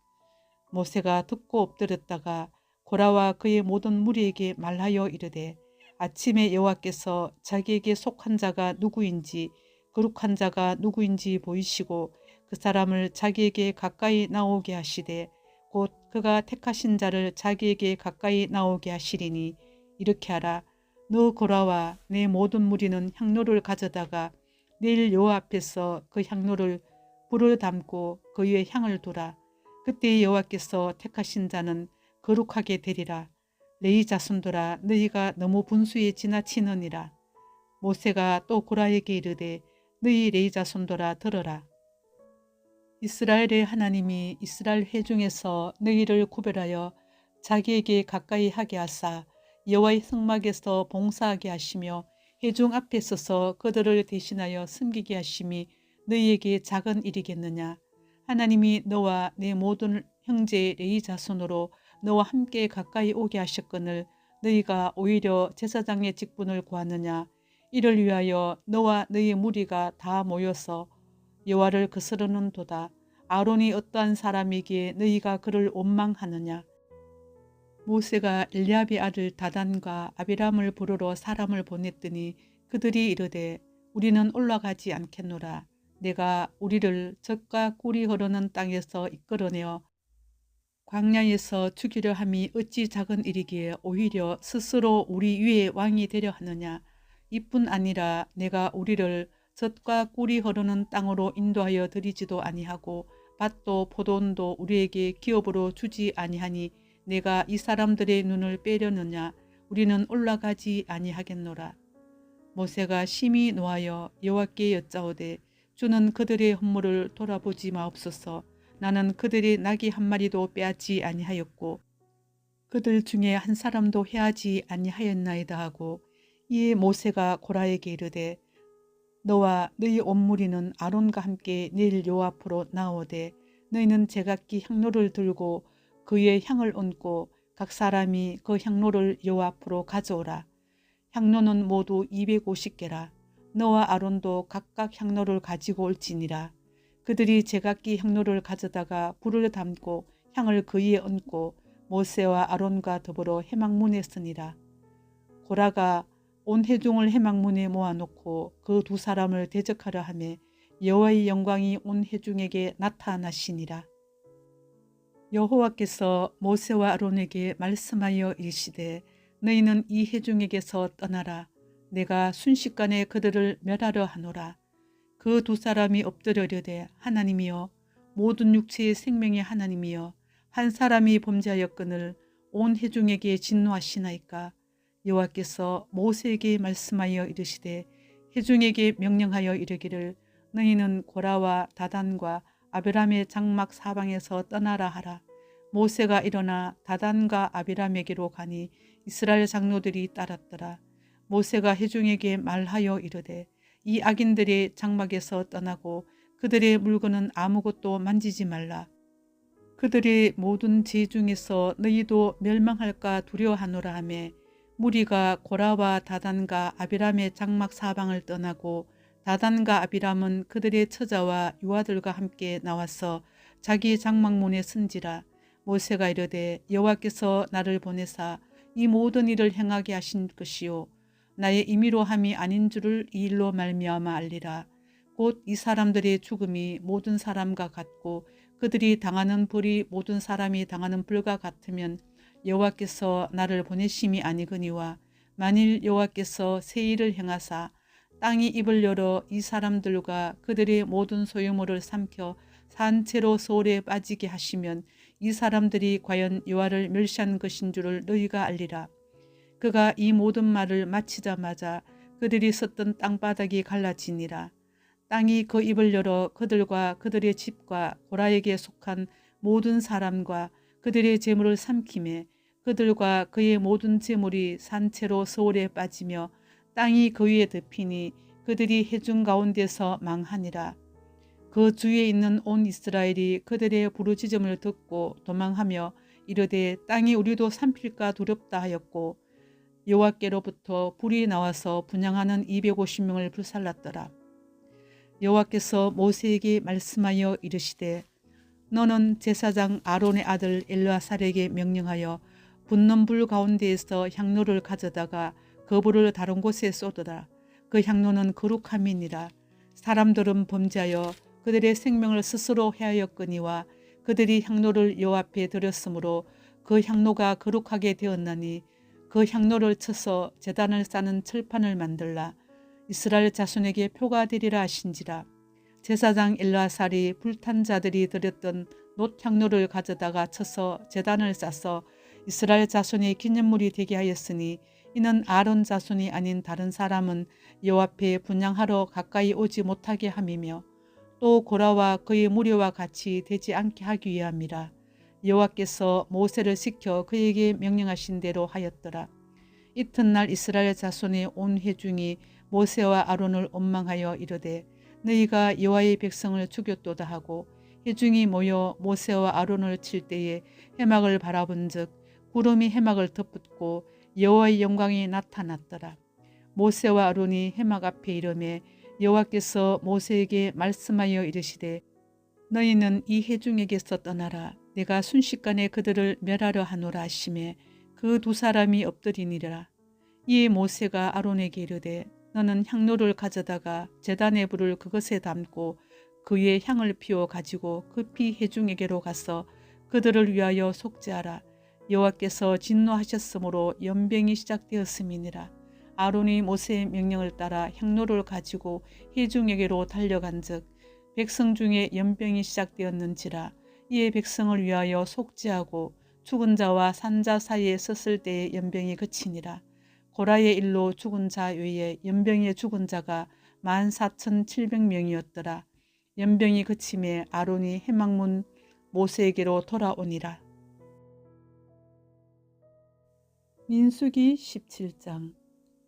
모세가 듣고 엎드렸다가 고라와 그의 모든 무리에게 말하여 이르되 아침에 여호와께서 자기에게 속한 자가 누구인지 거룩한 자가 누구인지 보이시고 그 사람을 자기에게 가까이 나오게 하시되 곧 그가 택하신 자를 자기에게 가까이 나오게 하시리니 이렇게 하라. 너 고라와 내 모든 무리는 향로를 가져다가 내일 여호와 앞에서 그 향로를 불을 담고 그 위에 향을 두라. 그때 여호와께서 택하신 자는 거룩하게 되리라. 레위 자손들아 너희가 너무 분수에 지나치느니라. 모세가 또 고라에게 이르되 너희 레위 자손들아 들어라. 이스라엘의 하나님이 이스라엘 회중에서 너희를 구별하여 자기에게 가까이 하게 하사 여호와의 성막에서 봉사하게 하시며 회중 앞에 서서 그들을 대신하여 섬기게 하심이 너희에게 작은 일이겠느냐. 하나님이 너와 내 모든 형제 레위 자손으로 너와 함께 가까이 오게 하셨거늘 너희가 오히려 제사장의 직분을 구하느냐. 이를 위하여 너와 너희의 무리가 다 모여서 여호와를 거스르는도다. 아론이 어떠한 사람이기에 너희가 그를 원망하느냐. 모세가 엘리압의 아들 다단과 아비람을 부르러 사람을 보냈더니 그들이 이르되 우리는 올라가지 않겠노라. 내가 우리를 젖과 꿀이 흐르는 땅에서 이끌어내어 광야에서 죽이려 함이 어찌 작은 일이기에 오히려 스스로 우리 위에 왕이 되려 하느냐. 이뿐 아니라 내가 우리를 젖과 꿀이 흐르는 땅으로 인도하여 드리지도 아니하고 밭도 포도원도 우리에게 기업으로 주지 아니하니 내가 이 사람들의 눈을 빼려느냐. 우리는 올라가지 아니하겠노라. 모세가 심히 노하여 여호와께 여짜오되 주는 그들의 헌물을 돌아보지 마옵소서. 나는 그들의 나귀 한 마리도 빼앗지 아니하였고 그들 중에 한 사람도 해하지 아니하였나이다 하고 이에 모세가 고라에게 이르되 너와 너희 온 무리는 아론과 함께 내일 여호와 앞으로 나오되 너희는 제각기 향로를 들고 그의 향을 얹고 각 사람이 그 향로를 여호와 앞으로 가져오라. 향로는 모두 250개라. 너와 아론도 각각 향로를 가지고 올지니라. 그들이 제각기 향로를 가져다가 불을 담고 향을 그 위에 얹고 모세와 아론과 더불어 회막문에 서니라. 고라가 온 회중을 회막문에 모아놓고 그 두 사람을 대적하려 하매 여호와의 영광이 온 회중에게 나타나시니라. 여호와께서 모세와 아론에게 말씀하여 이르시되 너희는 이 회중에게서 떠나라. 내가 순식간에 그들을 멸하려 하노라. 그 두 사람이 엎드려 이르되 하나님이여 모든 육체의 생명의 하나님이여 한 사람이 범죄하였거늘 온 회중에게 진노하시나이까. 여호와께서 모세에게 말씀하여 이르시되 회중에게 명령하여 이르기를 너희는 고라와 다단과 아비람의 장막 사방에서 떠나라 하라. 모세가 일어나 다단과 아비람에게로 가니 이스라엘 장로들이 따랐더라. 모세가 회중에게 말하여 이르되 이 악인들의 장막에서 떠나고 그들의 물건은 아무것도 만지지 말라. 그들의 모든 죄 중에서 너희도 멸망할까 두려워하노라 하매 무리가 고라와 다단과 아비람의 장막 사방을 떠나고 다단과 아비람은 그들의 처자와 유아들과 함께 나와서 자기 장막문에 선지라. 모세가 이르되 여호와께서 나를 보내사 이 모든 일을 행하게 하신 것이요 나의 임의로 함이 아닌 줄을 이 일로 말미암아 알리라. 곧 이 사람들의 죽음이 모든 사람과 같고 그들이 당하는 벌이 모든 사람이 당하는 벌과 같으면 여호와께서 나를 보내심이 아니거니와 만일 여호와께서 새 일을 행하사 땅이 입을 열어 이 사람들과 그들의 모든 소유물을 삼켜 산채로 소홀에 빠지게 하시면 이 사람들이 과연 여호와를 멸시한 것인 줄을 너희가 알리라. 그가 이 모든 말을 마치자마자 그들이 섰던 땅바닥이 갈라지니라. 땅이 그 입을 열어 그들과 그들의 집과 고라에게 속한 모든 사람과 그들의 재물을 삼키매 그들과 그의 모든 재물이 산채로 소홀에 빠지며 땅이 그 위에 덮이니 그들이 회중 가운데서 망하니라. 그 주위에 있는 온 이스라엘이 그들의 부르짖음을 듣고 도망하며 이르되 땅이 우리도 삼킬까 두렵다 하였고 여호와께로부터 불이 나와서 분향하는 250명을 불살랐더라. 여호와께서 모세에게 말씀하여 이르시되 너는 제사장 아론의 아들 엘르아살에게 명령하여 붙는 불 가운데에서 향로를 가져다가 그 불을 다른 곳에 쏟으라. 그 향로는 거룩함이니라. 사람들은 범죄하여 그들의 생명을 스스로 해하였거니와 그들이 향로를 여호와 앞에 드렸으므로 그 향로가 거룩하게 되었나니 그 향로를 쳐서 제단을 싸는 철판을 만들라. 이스라엘 자손에게 표가 되리라 하신지라. 제사장 엘르아살이 불탄 자들이 드렸던 놋 향로를 가져다가 쳐서 제단을 싸서 이스라엘 자손의 기념물이 되게 하였으니 이는 아론 자손이 아닌 다른 사람은 여호와 앞에 분향하러 가까이 오지 못하게 함이며 또 고라와 그의 무리와 같이 되지 않게 하기 위함이라. 여호와께서 모세를 시켜 그에게 명령하신 대로 하였더라. 이튿날 이스라엘 자손의 온 회중이 모세와 아론을 원망하여 이르되 너희가 여호와의 백성을 죽였도다 하고 회중이 모여 모세와 아론을 칠 때에 해막을 바라본즉 구름이 해막을 덮었고 여호와의 영광이 나타났더라. 모세와 아론이 해막 앞에 이르매 여호와께서 모세에게 말씀하여 이르시되 너희는 이 회중에게서 떠나라. 내가 순식간에 그들을 멸하려 하노라 하시매 그 두 사람이 엎드리니라. 이에 모세가 아론에게 이르되 너는 향로를 가져다가 제단의 불을 그것에 담고 그 위에 향을 피워 가지고 급히 회중에게로 가서 그들을 위하여 속죄하라. 여호와께서 진노하셨으므로 연병이 시작되었음이니라. 아론이 모세의 명령을 따라 향로를 가지고 회중에게로 달려간즉 백성 중에 연병이 시작되었는지라. 이에 백성을 위하여 속죄하고 죽은 자와 산 자 사이에 섰을 때에 연병이 그치니라. 고라의 일로 죽은 자 외에 연병에 죽은 자가 14,700명이었더라. 연병이 그침에 아론이 해막문 모세에게로 돌아오니라. 민수기 17장.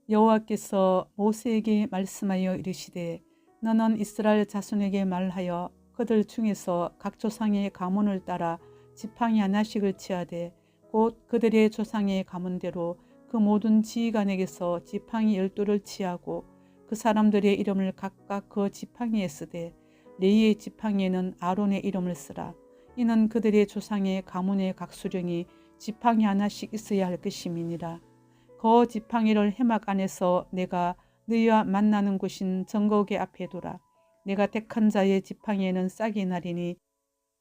여호와께서 모세에게 말씀하여 이르시되 너는 이스라엘 자손에게 말하여 그들 중에서 각 조상의 가문을 따라 지팡이 하나씩을 취하되 곧 그들의 조상의 가문대로 그 모든 지휘관에게서 지팡이 12를 취하고 그 사람들의 이름을 각각 그 지팡이에 쓰되 레위의 지팡이에는 아론의 이름을 쓰라. 이는 그들의 조상의 가문의 각 수령이 지팡이 하나씩 있어야 할 것임이니라. 그 지팡이를 해막 안에서 내가 너희와 만나는 곳인 정거계 앞에 두라. 내가 택한 자의 지팡이에는 싹이 나리니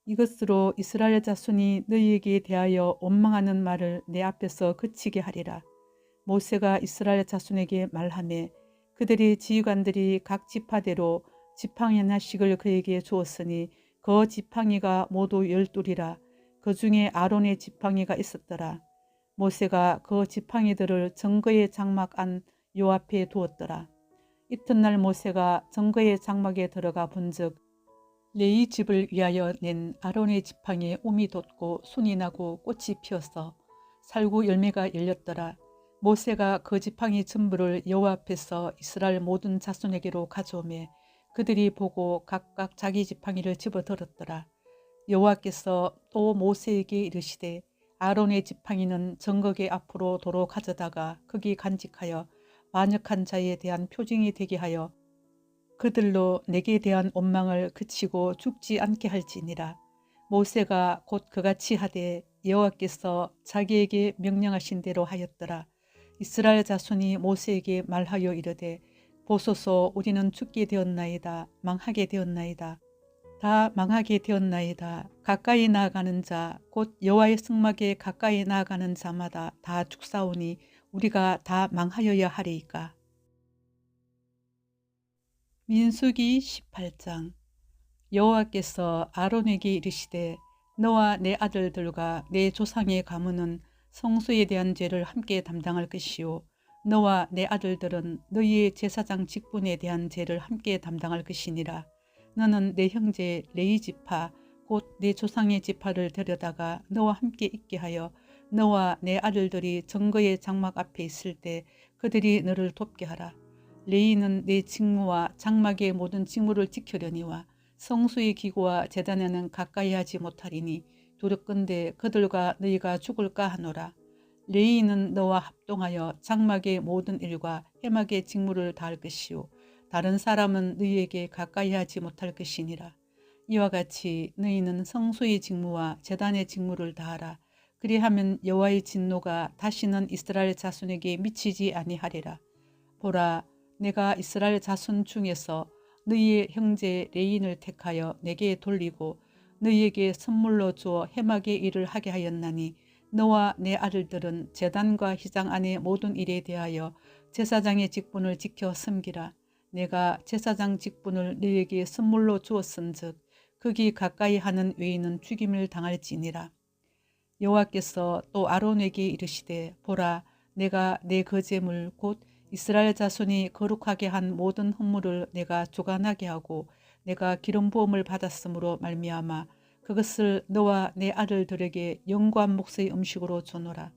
이것으로 이스라엘 자손이 너희에게 대하여 원망하는 말을 내 앞에서 그치게 하리라. 모세가 이스라엘 자손에게 말하매 그들의 지휘관들이 각 지파대로 지팡이 하나씩을 그에게 주었으니 그 지팡이가 모두 12이라. 그 중에 아론의 지팡이가 있었더라. 모세가 그 지팡이들을 정거의 장막 안 요 앞에 두었더라. 이튿날 모세가 정거의 장막에 들어가 본즉 레위 집을 위하여 낸 아론의 지팡이에 옴이 돋고 순이 나고 꽃이 피어서 살구 열매가 열렸더라. 모세가 그 지팡이 전부를 여호와 앞에서 이스라엘 모든 자손에게로 가져오매 그들이 보고 각각 자기 지팡이를 집어들었더라. 여호와께서 또 모세에게 이르시되 아론의 지팡이는 정거계 앞으로 도로 가져다가 거기 간직하여 반역한 자에 대한 표징이 되게 하여 그들로 내게 대한 원망을 그치고 죽지 않게 할지니라. 모세가 곧 그같이 하되 여호와께서 자기에게 명령하신 대로 하였더라. 이스라엘 자손이 모세에게 말하여 이르되 보소서 우리는 죽게 되었나이다. 망하게 되었나이다. 다 망하게 되었나이다. 가까이 나아가는 자 곧 여호와의 성막에 가까이 나아가는 자마다 다 죽사오니 우리가 다 망하여야 하리이까. 민수기 18장. 여호와께서 아론에게 이르시되 너와 내 아들들과 내 조상의 가문은 성소에 대한 죄를 함께 담당할 것이요 너와 내 아들들은 너희의 제사장 직분에 대한 죄를 함께 담당할 것이니라. 너는 내 형제 레위 지파 곧 내 조상의 지파를 데려다가 너와 함께 있게 하여 너와 내 아들들이 정거의 장막 앞에 있을 때 그들이 너를 돕게 하라. 레위는 내 직무와 장막의 모든 직무를 지키려니와 성수의 기구와 제단에는 가까이 하지 못하리니 두렵건대 그들과 너희가 죽을까 하노라. 레위는 너와 합동하여 장막의 모든 일과 해막의 직무를 다할 것이요 다른 사람은 너희에게 가까이 하지 못할 것이니라. 이와 같이 너희는 성소의 직무와 제단의 직무를 다하라. 그리하면 여호와의 진노가 다시는 이스라엘 자손에게 미치지 아니하리라. 보라, 내가 이스라엘 자손 중에서 너희의 형제 레인을 택하여 내게 돌리고 너희에게 선물로 주어 해막의 일을 하게 하였나니 너와 내 아들들은 제단과 휘장 안의 모든 일에 대하여 제사장의 직분을 지켜 섬기라. 내가 제사장 직분을 너희에게 선물로 주었은즉 거기 가까이 하는 외인은 죽임을 당할지니라. 여호와께서 또 아론에게 이르시되 보라, 내가 내 거제물 곧 이스라엘 자손이 거룩하게 한 모든 헌물을 내가 주관하게 하고 내가 기름 부음을 받았으므로 말미암아 그것을 너와 내 아들들에게 영구한 몫의 음식으로 주노라.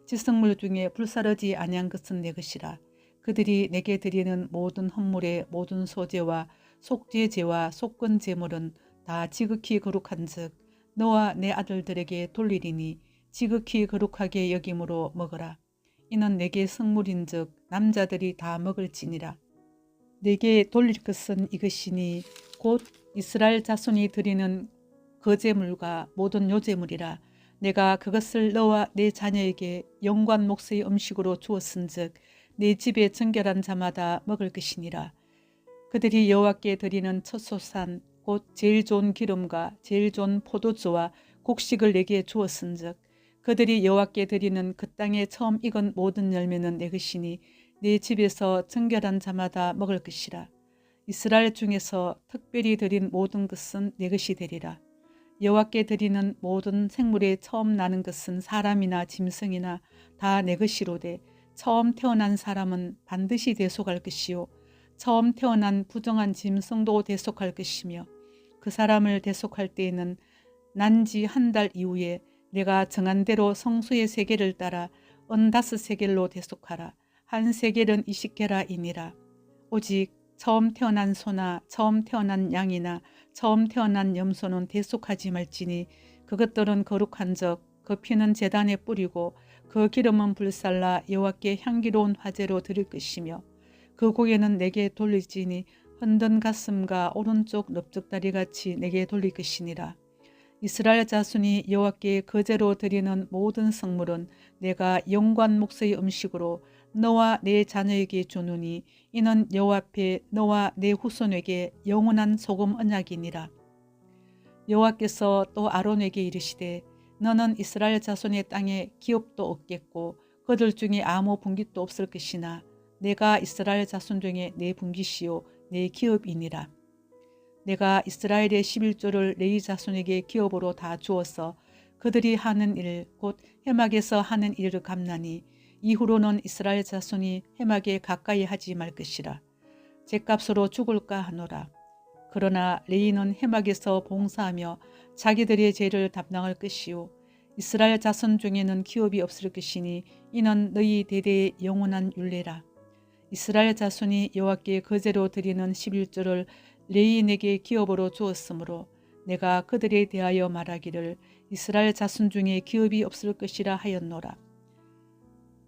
지성물 중에 불사르지 아니한 것은 내 것이라. 그들이 내게 드리는 모든 헌물의 모든 소제와 속죄제와 속건 제물은 다 지극히 거룩한즉 너와 내 아들들에게 돌리리니 지극히 거룩하게 여김으로 먹어라. 이는 내게 성물인즉 남자들이 다 먹을지니라. 내게 돌릴 것은 이것이니 곧 이스라엘 자손이 드리는 거제물과 모든 요제물이라. 내가 그것을 너와 내 자녀에게 영관 몫의 음식으로 주었은즉 내 집에 정결한 자마다 먹을 것이니라. 그들이 여호와께 드리는 첫 소산 곧 제일 좋은 기름과 제일 좋은 포도주와 곡식을 내게 주었은즉 그들이 여호와께 드리는 그 땅에 처음 익은 모든 열매는 내 것이니 내 집에서 정결한 자마다 먹을 것이라. 이스라엘 중에서 특별히 드린 모든 것은 내 것이 되리라. 여호와께 드리는 모든 생물에 처음 나는 것은 사람이나 짐승이나 다 내 것이로되 처음 태어난 사람은 반드시 대속할 것이요 처음 태어난 부정한 짐승도 대속할 것이며 그 사람을 대속할 때에는 난지 한 달 이후에 내가 정한 대로 성수의 세겔을 따라 15세겔로 대속하라. 한 세겔은 20게라이니라. 오직 처음 태어난 소나 처음 태어난 양이나 처음 태어난 염소는 대속하지 말지니 그것들은 거룩한즉 그 피는 제단에 뿌리고 그 기름은 불살라 여호와께 향기로운 화제로 드릴 것이며 그 고개는 내게 돌릴지니 흔든 가슴과 오른쪽 넓적다리같이 내게 돌릴 것이니라. 이스라엘 자손이 여호와께 거제로 드리는 모든 성물은 내가 영관 몫의 음식으로 너와 내 자녀에게 주노니 이는 여호와 앞에 너와 내 후손에게 영원한 소금 언약이니라. 여호와께서 또 아론에게 이르시되 너는 이스라엘 자손의 땅에 기업도 없겠고 그들 중에 아무 분깃도 없을 것이나 내가 이스라엘 자손 중에 내 분깃이요 내 기업이니라. 내가 이스라엘의 11조를 레위 자손에게 기업으로 다 주어서 그들이 하는 일 곧 해막에서 하는 일을 갚나니 이후로는 이스라엘 자손이 해막에 가까이 하지 말 것이라. 죗값으로 죽을까 하노라. 그러나 레위는 해막에서 봉사하며 자기들의 죄를 담당할 것이요 이스라엘 자손 중에는 기업이 없을 것이니 이는 너희 대대의 영원한 율례라. 이스라엘 자손이 여호와께 거제로 드리는 11조를 레위인에게 기업으로 주었으므로 내가 그들에 대하여 말하기를 이스라엘 자손 중에 기업이 없을 것이라 하였노라.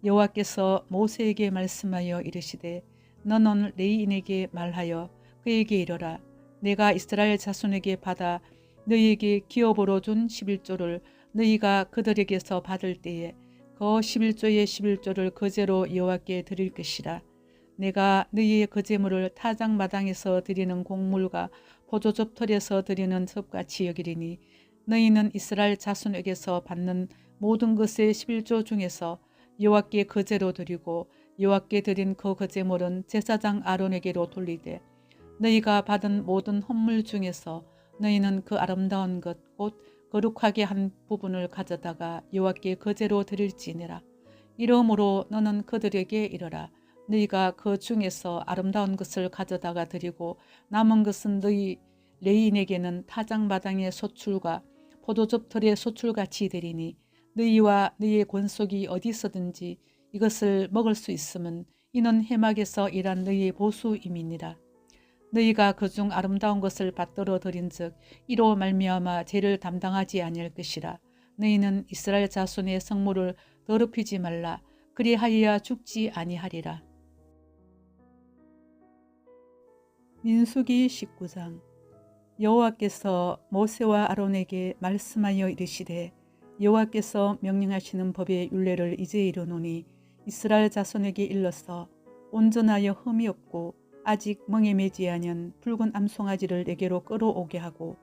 여호와께서 모세에게 말씀하여 이르시되 너는 레위인에게 말하여 그에게 이르라. 내가 이스라엘 자손에게 받아 너희에게 기업으로 준 11조를 너희가 그들에게서 받을 때에 그 11조의 11조를 거제로 여호와께 드릴 것이라. 내가 너희의 거제물을 타작마당에서 드리는 곡물과 포도즙 털에서 드리는 즙같이 여기리니 너희는 이스라엘 자손에게서 받는 모든 것의 11조 중에서 여호와께 거제로 드리고 여호와께 드린 그 거제물은 제사장 아론에게로 돌리되 너희가 받은 모든 헌물 중에서 너희는 그 아름다운 것 곧 거룩하게 한 부분을 가져다가 여호와께 거제로 드릴지니라. 이러므로 너는 그들에게 이르라. 너희가 그 중에서 아름다운 것을 가져다가 드리고 남은 것은 너희 레인에게는 타작마당의 소출과 포도즙 털의 소출같이 되리니 너희와 너희의 권속이 어디서든지 이것을 먹을 수 있음은 이는 해막에서 일한 너희의 보수임이니라. 너희가 그중 아름다운 것을 받들어 드린즉 이로 말미암아 죄를 담당하지 아니할 것이라. 너희는 이스라엘 자손의 성물을 더럽히지 말라. 그리하여야 죽지 아니하리라. 민수기 19장. 여호와께서 모세와 아론에게 말씀하여 이르시되 여호와께서 명령하시는 법의 율례를 이제 이르노니 이스라엘 자손에게 일러서 온전하여 흠이 없고 아직 멍에 매지 아니한 붉은 암송아지를 내게로 끌어오게 하고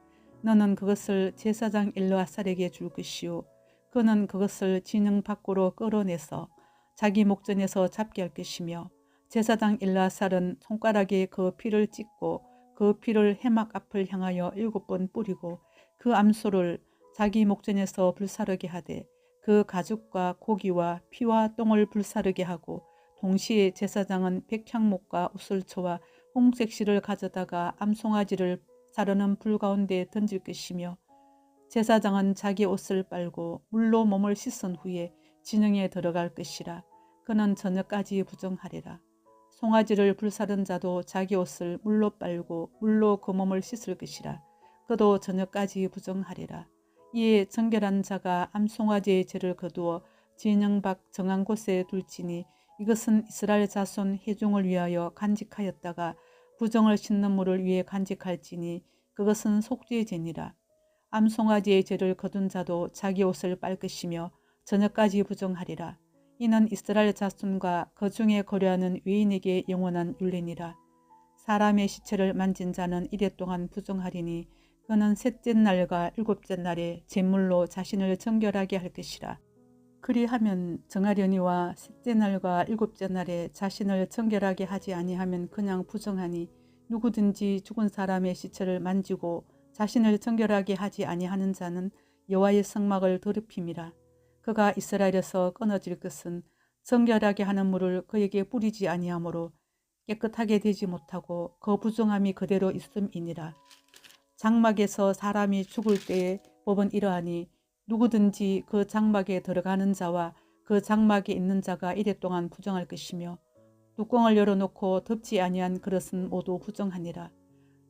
너는 그것을 제사장 엘르아살에게 줄 것이요 그는 그것을 진영 밖으로 끌어내서 자기 목전에서 잡게 할 것이며 제사장 엘르아살은 손가락에 그 피를 찍고 그 피를 해막 앞을 향하여 7번 뿌리고 그 암소를 자기 목전에서 불사르게 하되 그 가죽과 고기와 피와 똥을 불사르게 하고 동시에 제사장은 백향목과 우슬초와 홍색 실을 가져다가 암송아지를 자르는 불 가운데 던질 것이며 제사장은 자기 옷을 빨고 물로 몸을 씻은 후에 진영에 들어갈 것이라. 그는 저녁까지 부정하리라. 송아지를 불사른 자도 자기 옷을 물로 빨고 물로 그 몸을 씻을 것이라. 그도 저녁까지 부정하리라. 이에 정결한 자가 암송아지의 죄를 거두어 진영 밖 정한 곳에 둘지니 이것은 이스라엘 자손 회중을 위하여 간직하였다가 부정을 씻는 물을 위해 간직할지니 그것은 속죄의 죄니라. 암송아지의 죄를 거둔 자도 자기 옷을 빨 것이며 저녁까지 부정하리라. 이는 이스라엘 자손과 그 중에 거류하는 외인에게 영원한 율례니라. 사람의 시체를 만진 자는 이래 동안 부정하리니 그는 셋째 날과 일곱째 날에 제물로 자신을 정결하게 할 것이라. 그리하면 정하려니와 셋째 날과 일곱째 날에 자신을 정결하게 하지 아니하면 그냥 부정하니 누구든지 죽은 사람의 시체를 만지고 자신을 정결하게 하지 아니하는 자는 여호와의 성막을 더럽힘이라. 그가 이스라엘에서 끊어질 것은 정결하게 하는 물을 그에게 뿌리지 아니하므로 깨끗하게 되지 못하고 그 부정함이 그대로 있음이니라. 장막에서 사람이 죽을 때의 법은 이러하니 누구든지 그 장막에 들어가는 자와 그 장막에 있는 자가 이래 동안 부정할 것이며 뚜껑을 열어놓고 덮지 아니한 그릇은 모두 부정하니라.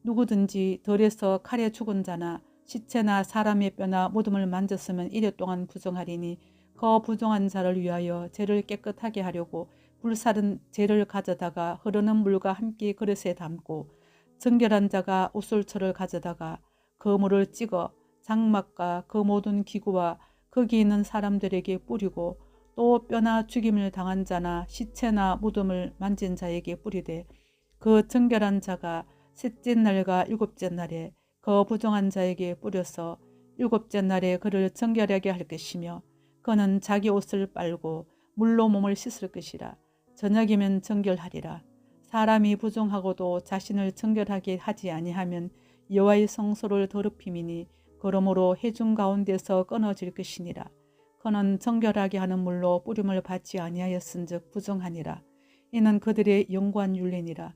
누구든지 덜에서 칼에 죽은 자나 시체나 사람의 뼈나 모둠을 만졌으면 이래 동안 부정하리니 그 부정한 자를 위하여 죄를 깨끗하게 하려고 불사른 재를 가져다가 흐르는 물과 함께 그릇에 담고 정결한 자가 우슬초를 가져다가 그 물을 찍어 장막과 그 모든 기구와 거기 있는 사람들에게 뿌리고 또 뼈나 죽임을 당한 자나 시체나 무덤을 만진 자에게 뿌리되 그 정결한 자가 셋째 날과 일곱째 날에 그 부정한 자에게 뿌려서 일곱째 날에 그를 정결하게 할 것이며 그는 자기 옷을 빨고 물로 몸을 씻을 것이라. 저녁이면 정결하리라. 사람이 부정하고도 자신을 정결하게 하지 아니하면 여호와의 성소를 더럽힘이니 그러므로 회중 가운데서 끊어질 것이니라. 그는 정결하게 하는 물로 뿌림을 받지 아니하였은즉 부정하니라. 이는 그들의 영구한 율례니라.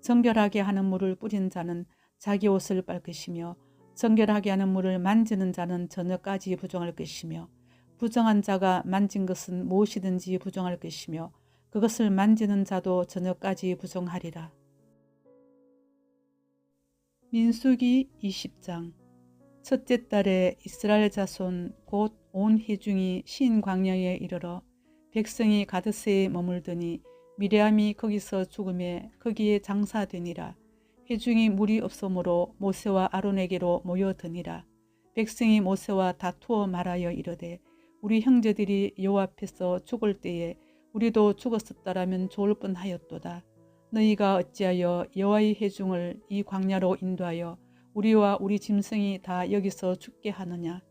정결하게 하는 물을 뿌린 자는 자기 옷을 빨 것이며 정결하게 하는 물을 만지는 자는 저녁까지 부정할 것이며 부정한 자가 만진 것은 무엇이든지 부정할 것이며 그것을 만지는 자도 저녁까지 부정하리라. 민수기 20장. 첫째 달에 이스라엘 자손 곧 온 회중이 신 광야에 이르러 백성이 가드세에 머물더니 미리암이 거기서 죽음에 거기에 장사되니라. 회중이 물이 없으므로 모세와 아론에게로 모여드니라. 백성이 모세와 다투어 말하여 이르되 우리 형제들이 여호와 앞에서 죽을 때에 우리도 죽었었더라면 좋을 뻔하였도다. 너희가 어찌하여 여호와의 회중을 이 광야로 인도하여 우리와 우리 짐승이 다 여기서 죽게 하느냐.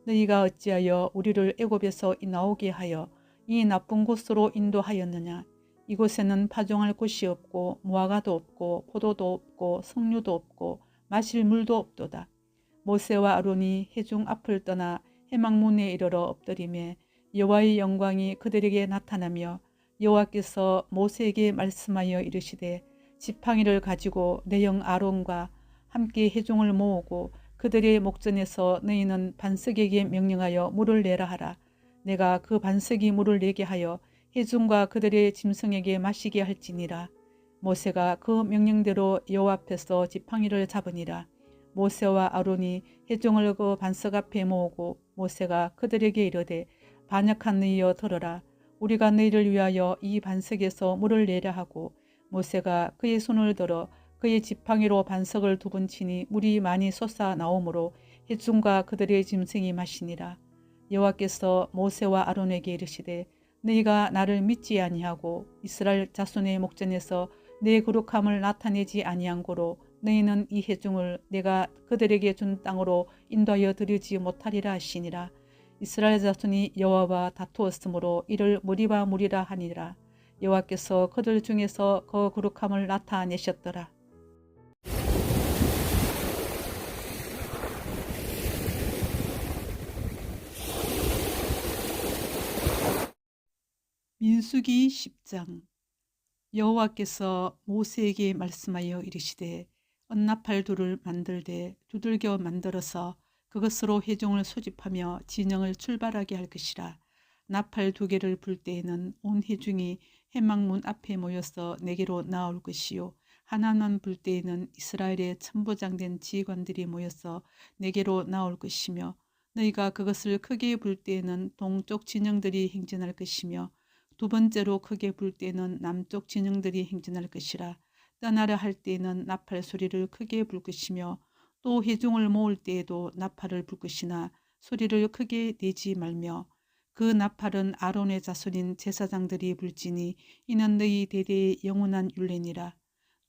너희가 어찌하여 우리를 애굽에서 나오게 하여 이 나쁜 곳으로 인도하였느냐. 이곳에는 파종할 곳이 없고 무화과도 없고 포도도 없고 석류도 없고 마실 물도 없도다. 모세와 아론이 회중 앞을 떠나 해막문에 이르러 엎드리매 여호와의 영광이 그들에게 나타나며 여호와께서 모세에게 말씀하여 이르시되 지팡이를 가지고 내 영 아론과 함께 회중을 모으고 그들의 목전에서 너희는 반석에게 명령하여 물을 내라 하라. 내가 그 반석이 물을 내게 하여 회중과 그들의 짐승에게 마시게 할지니라. 모세가 그 명령대로 여호와 앞에서 지팡이를 잡으니라. 모세와 아론이 회중을 그 반석 앞에 모으고 모세가 그들에게 이르되 반역한 너희여 들어라. 우리가 너희를 위하여 이 반석에서 물을 내려 하고 모세가 그의 손을 들어 그의 지팡이로 반석을 두 번 치니 물이 많이 솟아 나오므로 회중과 그들의 짐승이 마시니라. 여호와께서 모세와 아론에게 이르시되 너희가 나를 믿지 아니하고 이스라엘 자손의 목전에서 내 거룩함을 나타내지 아니한 고로 너희는 이 회중을 내가 그들에게 준 땅으로 인도하여 드리지 못하리라 하시니라. 이스라엘 자손이 여호와와 다투었으므로 이를 무리바 무리라 하니라. 여호와께서 그들 중에서 그 거룩함을 나타내셨더라. 민수기 10장. 여호와께서 모세에게 말씀하여 이르시되 언나팔 돌을 만들되 두들겨 만들어서 그것으로 회중을 소집하며 진영을 출발하게 할 것이라. 나팔 2개를 불 때에는 온 회중이 회막문 앞에 모여서 내게로 나올 것이요 하나만 불 때에는 이스라엘의 천부장된 지휘관들이 모여서 내게로 나올 것이며 너희가 그것을 크게 불 때에는 동쪽 진영들이 행진할 것이며 2번째로 크게 불 때에는 남쪽 진영들이 행진할 것이라. 떠나려 할 때에는 나팔 소리를 크게 불 것이며 또 회중을 모을 때에도 나팔을 불 것이나 소리를 크게 내지 말며 그 나팔은 아론의 자손인 제사장들이 불지니 이는 너희 대대의 영원한 율례니라.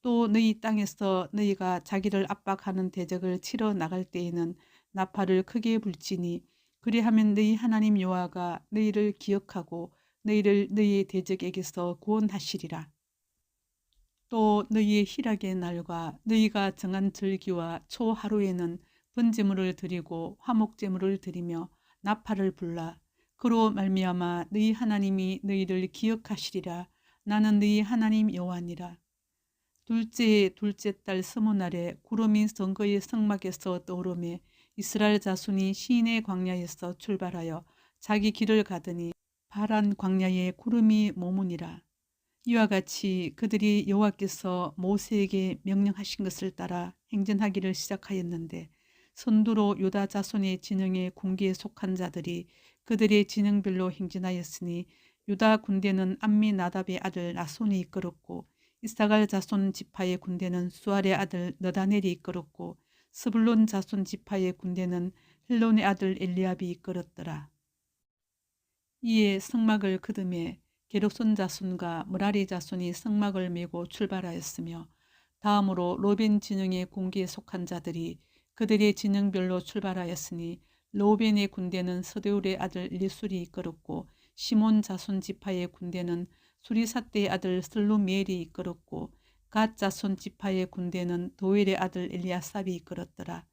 또 너희 땅에서 너희가 자기를 압박하는 대적을 치러 나갈 때에는 나팔을 크게 불지니 그리하면 너희 하나님 여호와가 너희를 기억하고 너희를 너희의 대적에게서 구원하시리라. 또 너희의 희락의 날과 너희가 정한 절기와 초하루에는 번제물을 드리고 화목제물을 드리며 나팔을 불라. 그로 말미암아 너희 하나님이 너희를 기억하시리라. 나는 너희 하나님 여호와니라. 둘째 달 스무날에 구름이 성거의 성막에서 떠오르매 이스라엘 자손이 시내 광야에서 출발하여 자기 길을 가더니 파란 광야에 구름이 머무니라. 이와 같이 그들이 여호와께서 모세에게 명령하신 것을 따라 행진하기를 시작하였는데 선두로 유다 자손의 진영의 군기에 속한 자들이 그들의 진영별로 행진하였으니 유다 군대는 암미나답의 아들 나손이 이끌었고 이사갈 자손 지파의 군대는 수알의 아들 너다넬이 이끌었고 스불론 자손 지파의 군대는 헬론의 아들 엘리압이 이끌었더라. 이에 성막을 거두매 게르손 자손과 므라리 자손이 성막을 메고 출발하였으며 다음으로 로벤 진영의 군기에 속한 자들이 그들의 진영별로 출발하였으니 로벤의 군대는 서데울의 아들 리술이 이끌었고 시몬 자손 지파의 군대는 수리삿대의 아들 슬루미엘이 이끌었고 갓 자손 지파의 군대는 도엘의 아들 엘리아삽이 이끌었더라.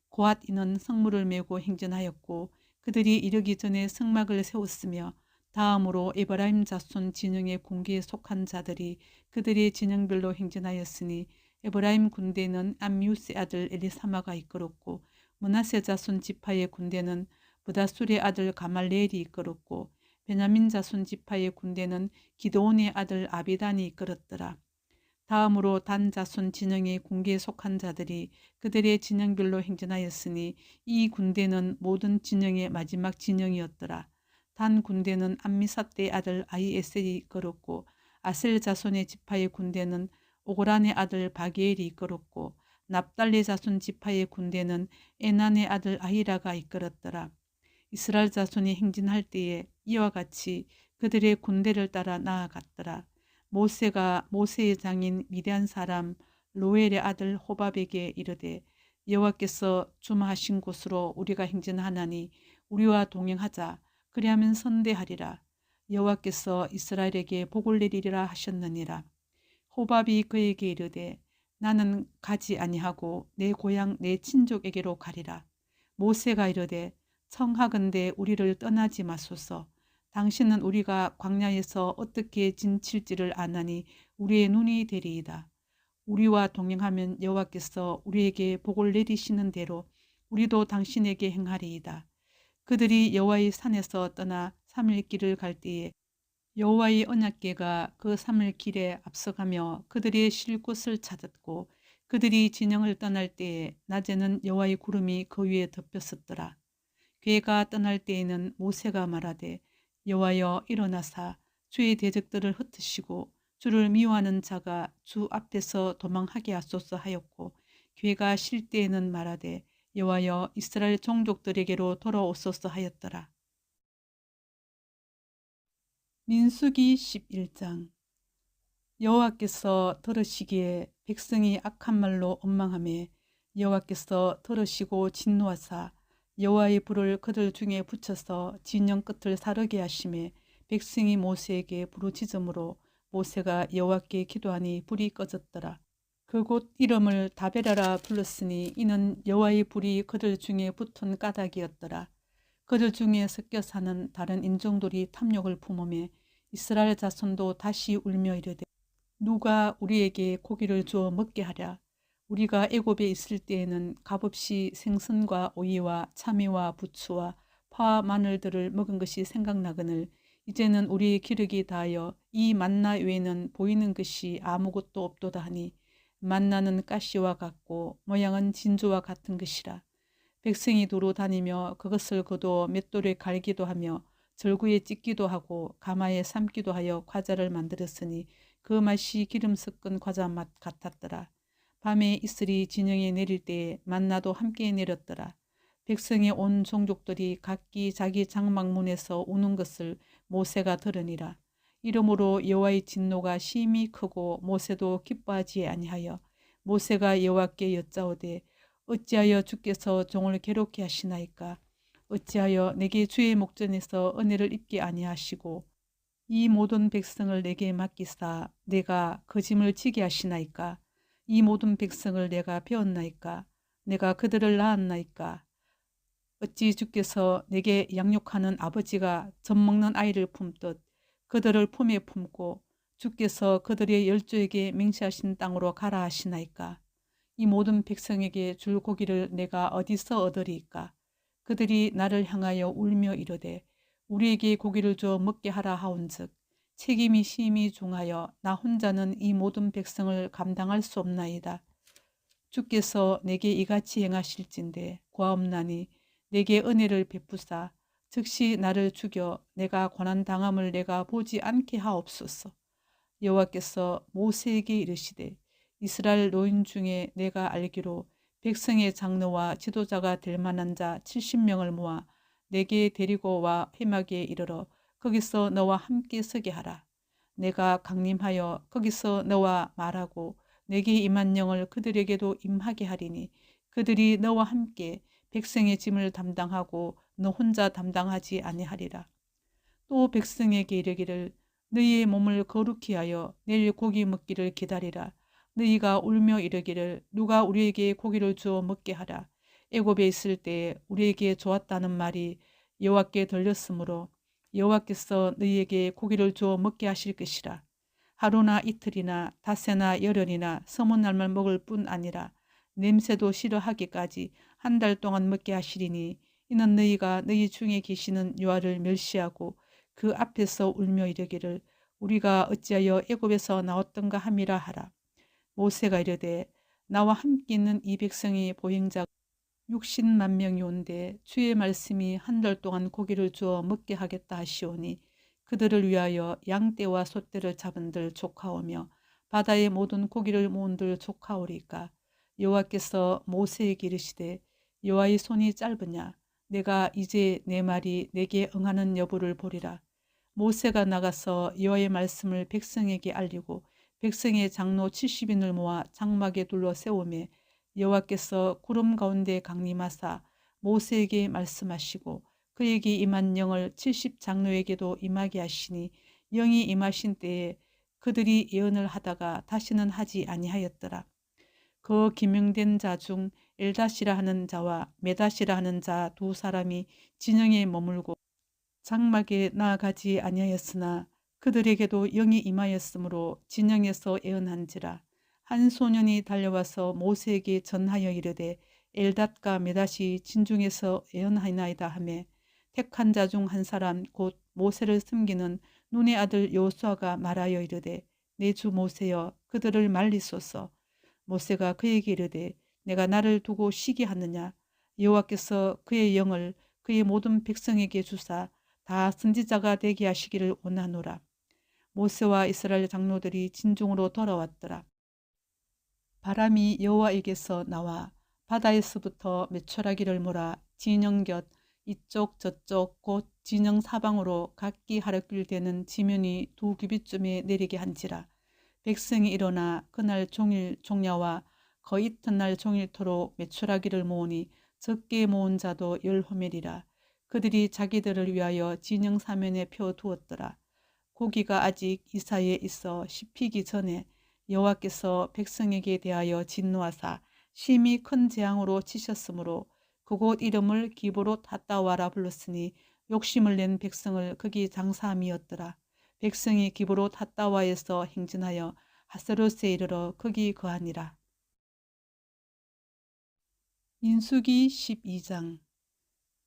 고앗인은 성물을 메고 행진하였고 그들이 이르기 전에 성막을 세웠으며 다음으로 에브라임 자손 진영의 군기에 속한 자들이 그들의 진영별로 행진하였으니 에브라임 군대는 암미우스의 아들 엘리사마가 이끌었고 므낫세 자손 지파의 군대는 부다술의 아들 가말레엘이 이끌었고 베냐민 자손 지파의 군대는 기드온의 아들 아비단이 이끌었더라. 다음으로 단 자손 진영의 군기에 속한 자들이 그들의 진영별로 행진하였으니 이 군대는 모든 진영의 마지막 진영이었더라. 단 군대는 암미삿대의 아들 아히에셀이 이끌었고 아셀 자손의 지파의 군대는 오고란의 아들 바게엘이 이끌었고 납달리 자손 지파의 군대는 에난의 아들 아히라가 이끌었더라. 이스라엘 자손이 행진할 때에 이와 같이 그들의 군대를 따라 나아갔더라. 모세가 모세의 장인 미디안 사람 로엘의 아들 호밥에게 이르되 여호와께서 주마하신 곳으로 우리가 행진하나니 우리와 동행하자. 그리하면 선대하리라. 여호와께서 이스라엘에게 복을 내리리라 하셨느니라. 호밥이 그에게 이르되 나는 가지 아니하고 내 고향 내 친족에게로 가리라. 모세가 이르되 청하건대 우리를 떠나지 마소서. 당신은 우리가 광야에서 어떻게 진칠지를 아나니 우리의 눈이 되리이다. 우리와 동행하면 여호와께서 우리에게 복을 내리시는 대로 우리도 당신에게 행하리이다. 그들이 여호와의 산에서 떠나 3일 길을 갈 때에 여호와의 언약궤가 그 3일 길에 앞서가며 그들의 쉴 곳을 찾았고 그들이 진영을 떠날 때에 낮에는 여호와의 구름이 그 위에 덮였었더라. 궤가 떠날 때에는 모세가 말하되 여호와여 일어나사 주의 대적들을 흩으시고 주를 미워하는 자가 주 앞에서 도망하게 하소서 하였고 궤가 쉴 때에는 말하되 여호와여 이스라엘 종족들에게로 돌아오소서 하였더라. 민수기 11장. 여호와께서 들으시기에 백성이 악한 말로 원망하며 여호와께서 들으시고 진노하사 여호와의 불을 그들 중에 붙여서 진영 끝을 사르게 하시매 백성이 모세에게 부르짖음으로 모세가 여호와께 기도하니 불이 꺼졌더라. 그곳 이름을 다베라라 불렀으니 이는 여호와의 불이 그들 중에 붙은 까닭이었더라. 그들 중에 섞여 사는 다른 인종들이 탐욕을 품으며 이스라엘 자손도 다시 울며 이르되 누가 우리에게 고기를 주어 먹게 하랴. 우리가 애굽에 있을 때에는 값없이 생선과 오이와 참외와 부추와 파와 마늘들을 먹은 것이 생각나거늘 이제는 우리의 기력이 다하여 이 만나 외에는 보이는 것이 아무것도 없도다 하니 만나는 가시와 같고 모양은 진주와 같은 것이라. 백성이 두루 다니며 그것을 거두어 맷돌에 갈기도 하며 절구에 찢기도 하고 가마에 삶기도 하여 과자를 만들었으니 그 맛이 기름 섞은 과자 맛 같았더라. 밤에 이슬이 진영에 내릴 때에 만나도 함께 내렸더라. 백성의 온 종족들이 각기 자기 장막문에서 우는 것을 모세가 들으니라. 이러므로 여호와의 진노가 심히 크고 모세도 기뻐하지 아니하여 모세가 여호와께 여짜오되 어찌하여 주께서 종을 괴롭게 하시나이까? 어찌하여 내게 주의 목전에서 은혜를 입게 아니하시고 이 모든 백성을 내게 맡기사 내가 그 짐을 지게 하시나이까? 이 모든 백성을 내가 배웠나이까? 내가 그들을 낳았나이까? 어찌 주께서 내게 양육하는 아버지가 젖먹는 아이를 품듯 그들을 품에 품고 주께서 그들의 열조에게 맹세하신 땅으로 가라 하시나이까? 이 모든 백성에게 줄 고기를 내가 어디서 얻으리이까? 그들이 나를 향하여 울며 이르되 우리에게 고기를 주어 먹게 하라 하온즉 책임이 심히 중하여 나 혼자는 이 모든 백성을 감당할 수 없나이다. 주께서 내게 이같이 행하실진대 고하옵나니 내게 은혜를 베푸사 즉시 나를 죽여 내가 고난당함을 내가 보지 않게 하옵소서. 여호와께서 모세에게 이르시되 이스라엘 노인 중에 내가 알기로 백성의 장로와 지도자가 될 만한 자 70명을 모아 내게 데리고 와 회막에 이르러 거기서 너와 함께 서게 하라. 내가 강림하여 거기서 너와 말하고 내게 임한 영을 그들에게도 임하게 하리니 그들이 너와 함께 백성의 짐을 담당하고 너 혼자 담당하지 아니하리라. 또 백성에게 이르기를 너희의 몸을 거룩히 하여 내일 고기 먹기를 기다리라. 너희가 울며 이르기를 누가 우리에게 고기를 주어 먹게 하라. 애굽에 있을 때 우리에게 좋았다는 말이 여호와께 들렸으므로 여호와께서 너희에게 고기를 주어 먹게 하실 것이라. 하루나 이틀이나 닷새나 열흘이나 서문날만 먹을 뿐 아니라 냄새도 싫어하기까지 한 달 동안 먹게 하시리니 이는 너희가 너희 중에 계시는 여호와를 멸시하고 그 앞에서 울며 이르기를 우리가 어찌하여 애굽에서 나왔던가 함이라 하라. 모세가 이르되 나와 함께 있는 이 백성이 보행자 60만 명이 온데 주의 말씀이 한 달 동안 고기를 주어 먹게 하겠다 하시오니 그들을 위하여 양떼와 소떼를 잡은들 족하오며 바다의 모든 고기를 모은들 족하오리까. 여호와께서 모세에게 이르시되 여호와의 손이 짧으냐 내가 이제 내 말이 내게 응하는 여부를 보리라. 모세가 나가서 여호와의 말씀을 백성에게 알리고 백성의 장로 70인을 모아 장막에 둘러 세우매 여호와께서 구름 가운데 강림하사 모세에게 말씀하시고 그에게 임한 영을 70장로에게도 임하게 하시니 영이 임하신 때에 그들이 예언을 하다가 다시는 하지 아니하였더라. 그 기명된 자 중 엘다시라 하는 자와 메다시라 하는 자 두 사람이 진영에 머물고 장막에 나아가지 아니하였으나 그들에게도 영이 임하였으므로 진영에서 예언한지라. 한 소년이 달려와서 모세에게 전하여 이르되 엘닷과 메닷이 진중에서 예언하나이다 하매 택한 자 중 한 사람 곧 모세를 섬기는 눈의 아들 여호수아가 말하여 이르되 내 주 모세여 그들을 말리소서. 모세가 그에게 이르되 내가 나를 두고 쉬게 하느냐. 여호와께서 그의 영을 그의 모든 백성에게 주사 다 선지자가 되게 하시기를 원하노라. 모세와 이스라엘 장로들이 진중으로 돌아왔더라. 바람이 여호와에게서 나와 바다에서부터 메추라기를 몰아 진영 곁 이쪽 저쪽 곧 진영 사방으로 각기 하루길 되는 지면이 2규빗쯤에 내리게 한지라. 백성이 일어나 그날 종일 종야와 그 이튿날 종일토록 메추라기를 모으니 적게 모은 자도 10호멜이라. 그들이 자기들을 위하여 진영 사면에 펴두었더라. 고기가 아직 이 사이에 있어 씹히기 전에 여호와께서 백성에게 대하여 진노하사 심히 큰 재앙으로 치셨으므로 그곳 이름을 기브롯 핫다와라 불렀으니 욕심을 낸 백성을 거기 장사함이었더라. 백성이 기브롯 핫다와에서 행진하여 하스로스에 이르러 거기 거하니라. 민수기 12장.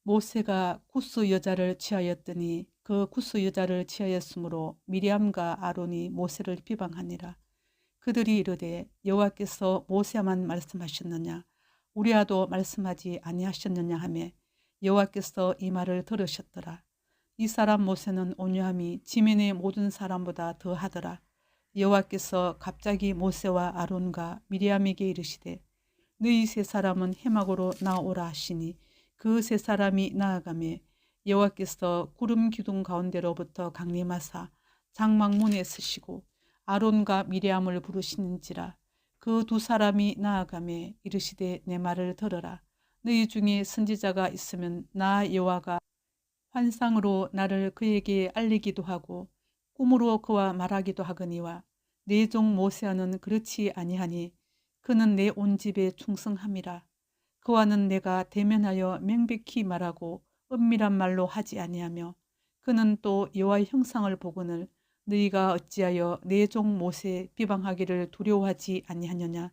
모세가 구스 여자를 취하였더니 그 구스 여자를 취하였으므로 미리암과 아론이 모세를 비방하니라. 그들이 이르되 여호와께서 모세만 말씀하셨느냐 우리와도 말씀하지 아니하셨느냐 하며 여호와께서 이 말을 들으셨더라. 이 사람 모세는 온유함이 지면의 모든 사람보다 더하더라. 여호와께서 갑자기 모세와 아론과 미리암에게 이르시되 너희 세 사람은 해막으로 나오라 하시니 그 세 사람이 나아가매 여호와께서 구름 기둥 가운데로부터 강림하사 장막문에 서시고 아론과 미리암을 부르시는지라. 그 두 사람이 나아가매 이르시되 내 말을 들어라. 너희 중에 선지자가 있으면 나 여호와가 환상으로 나를 그에게 알리기도 하고 꿈으로 그와 말하기도 하거니와 내 종 모세와는 그렇지 아니하니 그는 내 온 집에 충성함이라. 그와는 내가 대면하여 명백히 말하고 은밀한 말로 하지 아니하며 그는 또 여호와의 형상을 보거늘 너희가 어찌하여 내 종 모세 비방하기를 두려워하지 아니하느냐.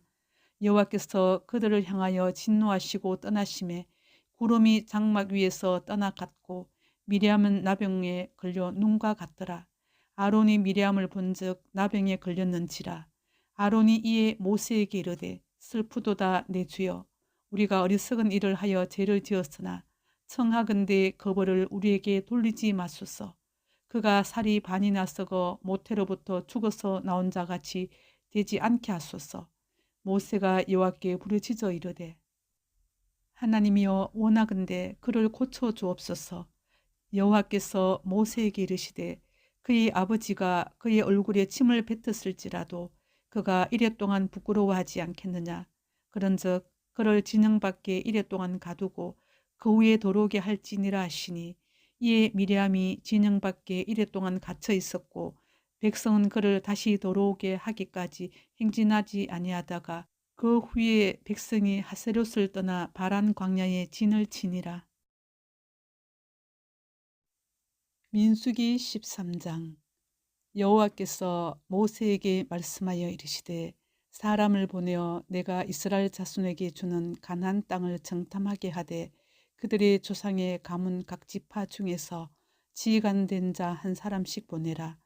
여호와께서 그들을 향하여 진노하시고 떠나심에 구름이 장막 위에서 떠나갔고 미리암은 나병에 걸려 눈과 같더라. 아론이 미리암을 본즉 나병에 걸렸는지라. 아론이 이에 모세에게 이르되 슬프도다 내 주여 우리가 어리석은 일을 하여 죄를 지었으나 청하건대 그 벌을 우리에게 돌리지 마소서. 그가 살이 반이나 썩어 모태로부터 죽어서 나온 자같이 되지 않게 하소서. 모세가 여호와께 부르짖어 이르되 하나님이여 원하건대 그를 고쳐 주옵소서. 여호와께서 모세에게 이르시되 그의 아버지가 그의 얼굴에 침을 뱉었을지라도 그가 이랫동안 부끄러워하지 않겠느냐. 그런즉 그를 진영 밖에 이랫동안 가두고 그 후에 들어오게 할지니라 하시니 이에 미리암이 진영 밖에 이랫동안 갇혀 있었고 백성은 그를 다시 들어오게 하기까지 행진하지 아니하다가 그 후에 백성이 하세롯을 떠나 바란 광야에 진을 치니라. 민수기 13장. 여호와께서 모세에게 말씀하여 이르시되 사람을 보내어 내가 이스라엘 자손에게 주는 가나안 땅을 정탐하게 하되 그들의 조상의 가문 각 지파 중에서 지간된 자 한 사람씩 보내라.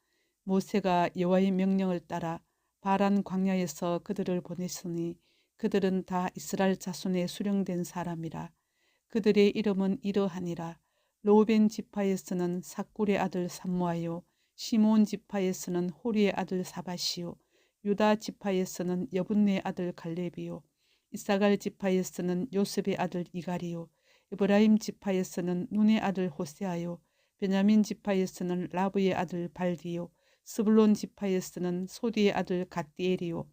모세가 여호와의 명령을 따라 바란 광야에서 그들을 보냈으니 그들은 다 이스라엘 자손에 수령된 사람이라. 그들의 이름은 이러하니라. 로벤 지파에서는 사꿀의 아들 삼무아요. 시몬 지파에서는 호리의 아들 사바시요. 유다 지파에서는 여분네 아들 갈렙이요. 이사갈 지파에서는 요셉의 아들 이갈이요. 에브라임 지파에서는 눈의 아들 호세아요. 베냐민 지파에서는 라브의 아들 발디요. 스불론 지파에서는 소디의 아들 갓디엘이요.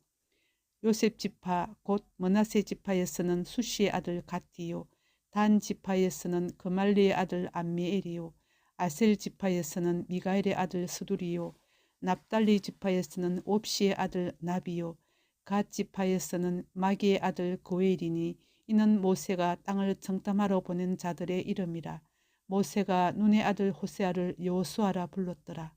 요셉 지파 곧 머나세 지파에서는 수시의 아들 갓디요. 단 지파에서는 그말리의 아들 암미엘이요. 아셀 지파에서는 미가엘의 아들 스두리요. 납달리 지파에서는 옵시의 아들 나비요. 갓 지파에서는 마기의 아들 고엘이니 이는 모세가 땅을 정탐하러 보낸 자들의 이름이라. 모세가 눈의 아들 호세아를 여호수아라 불렀더라.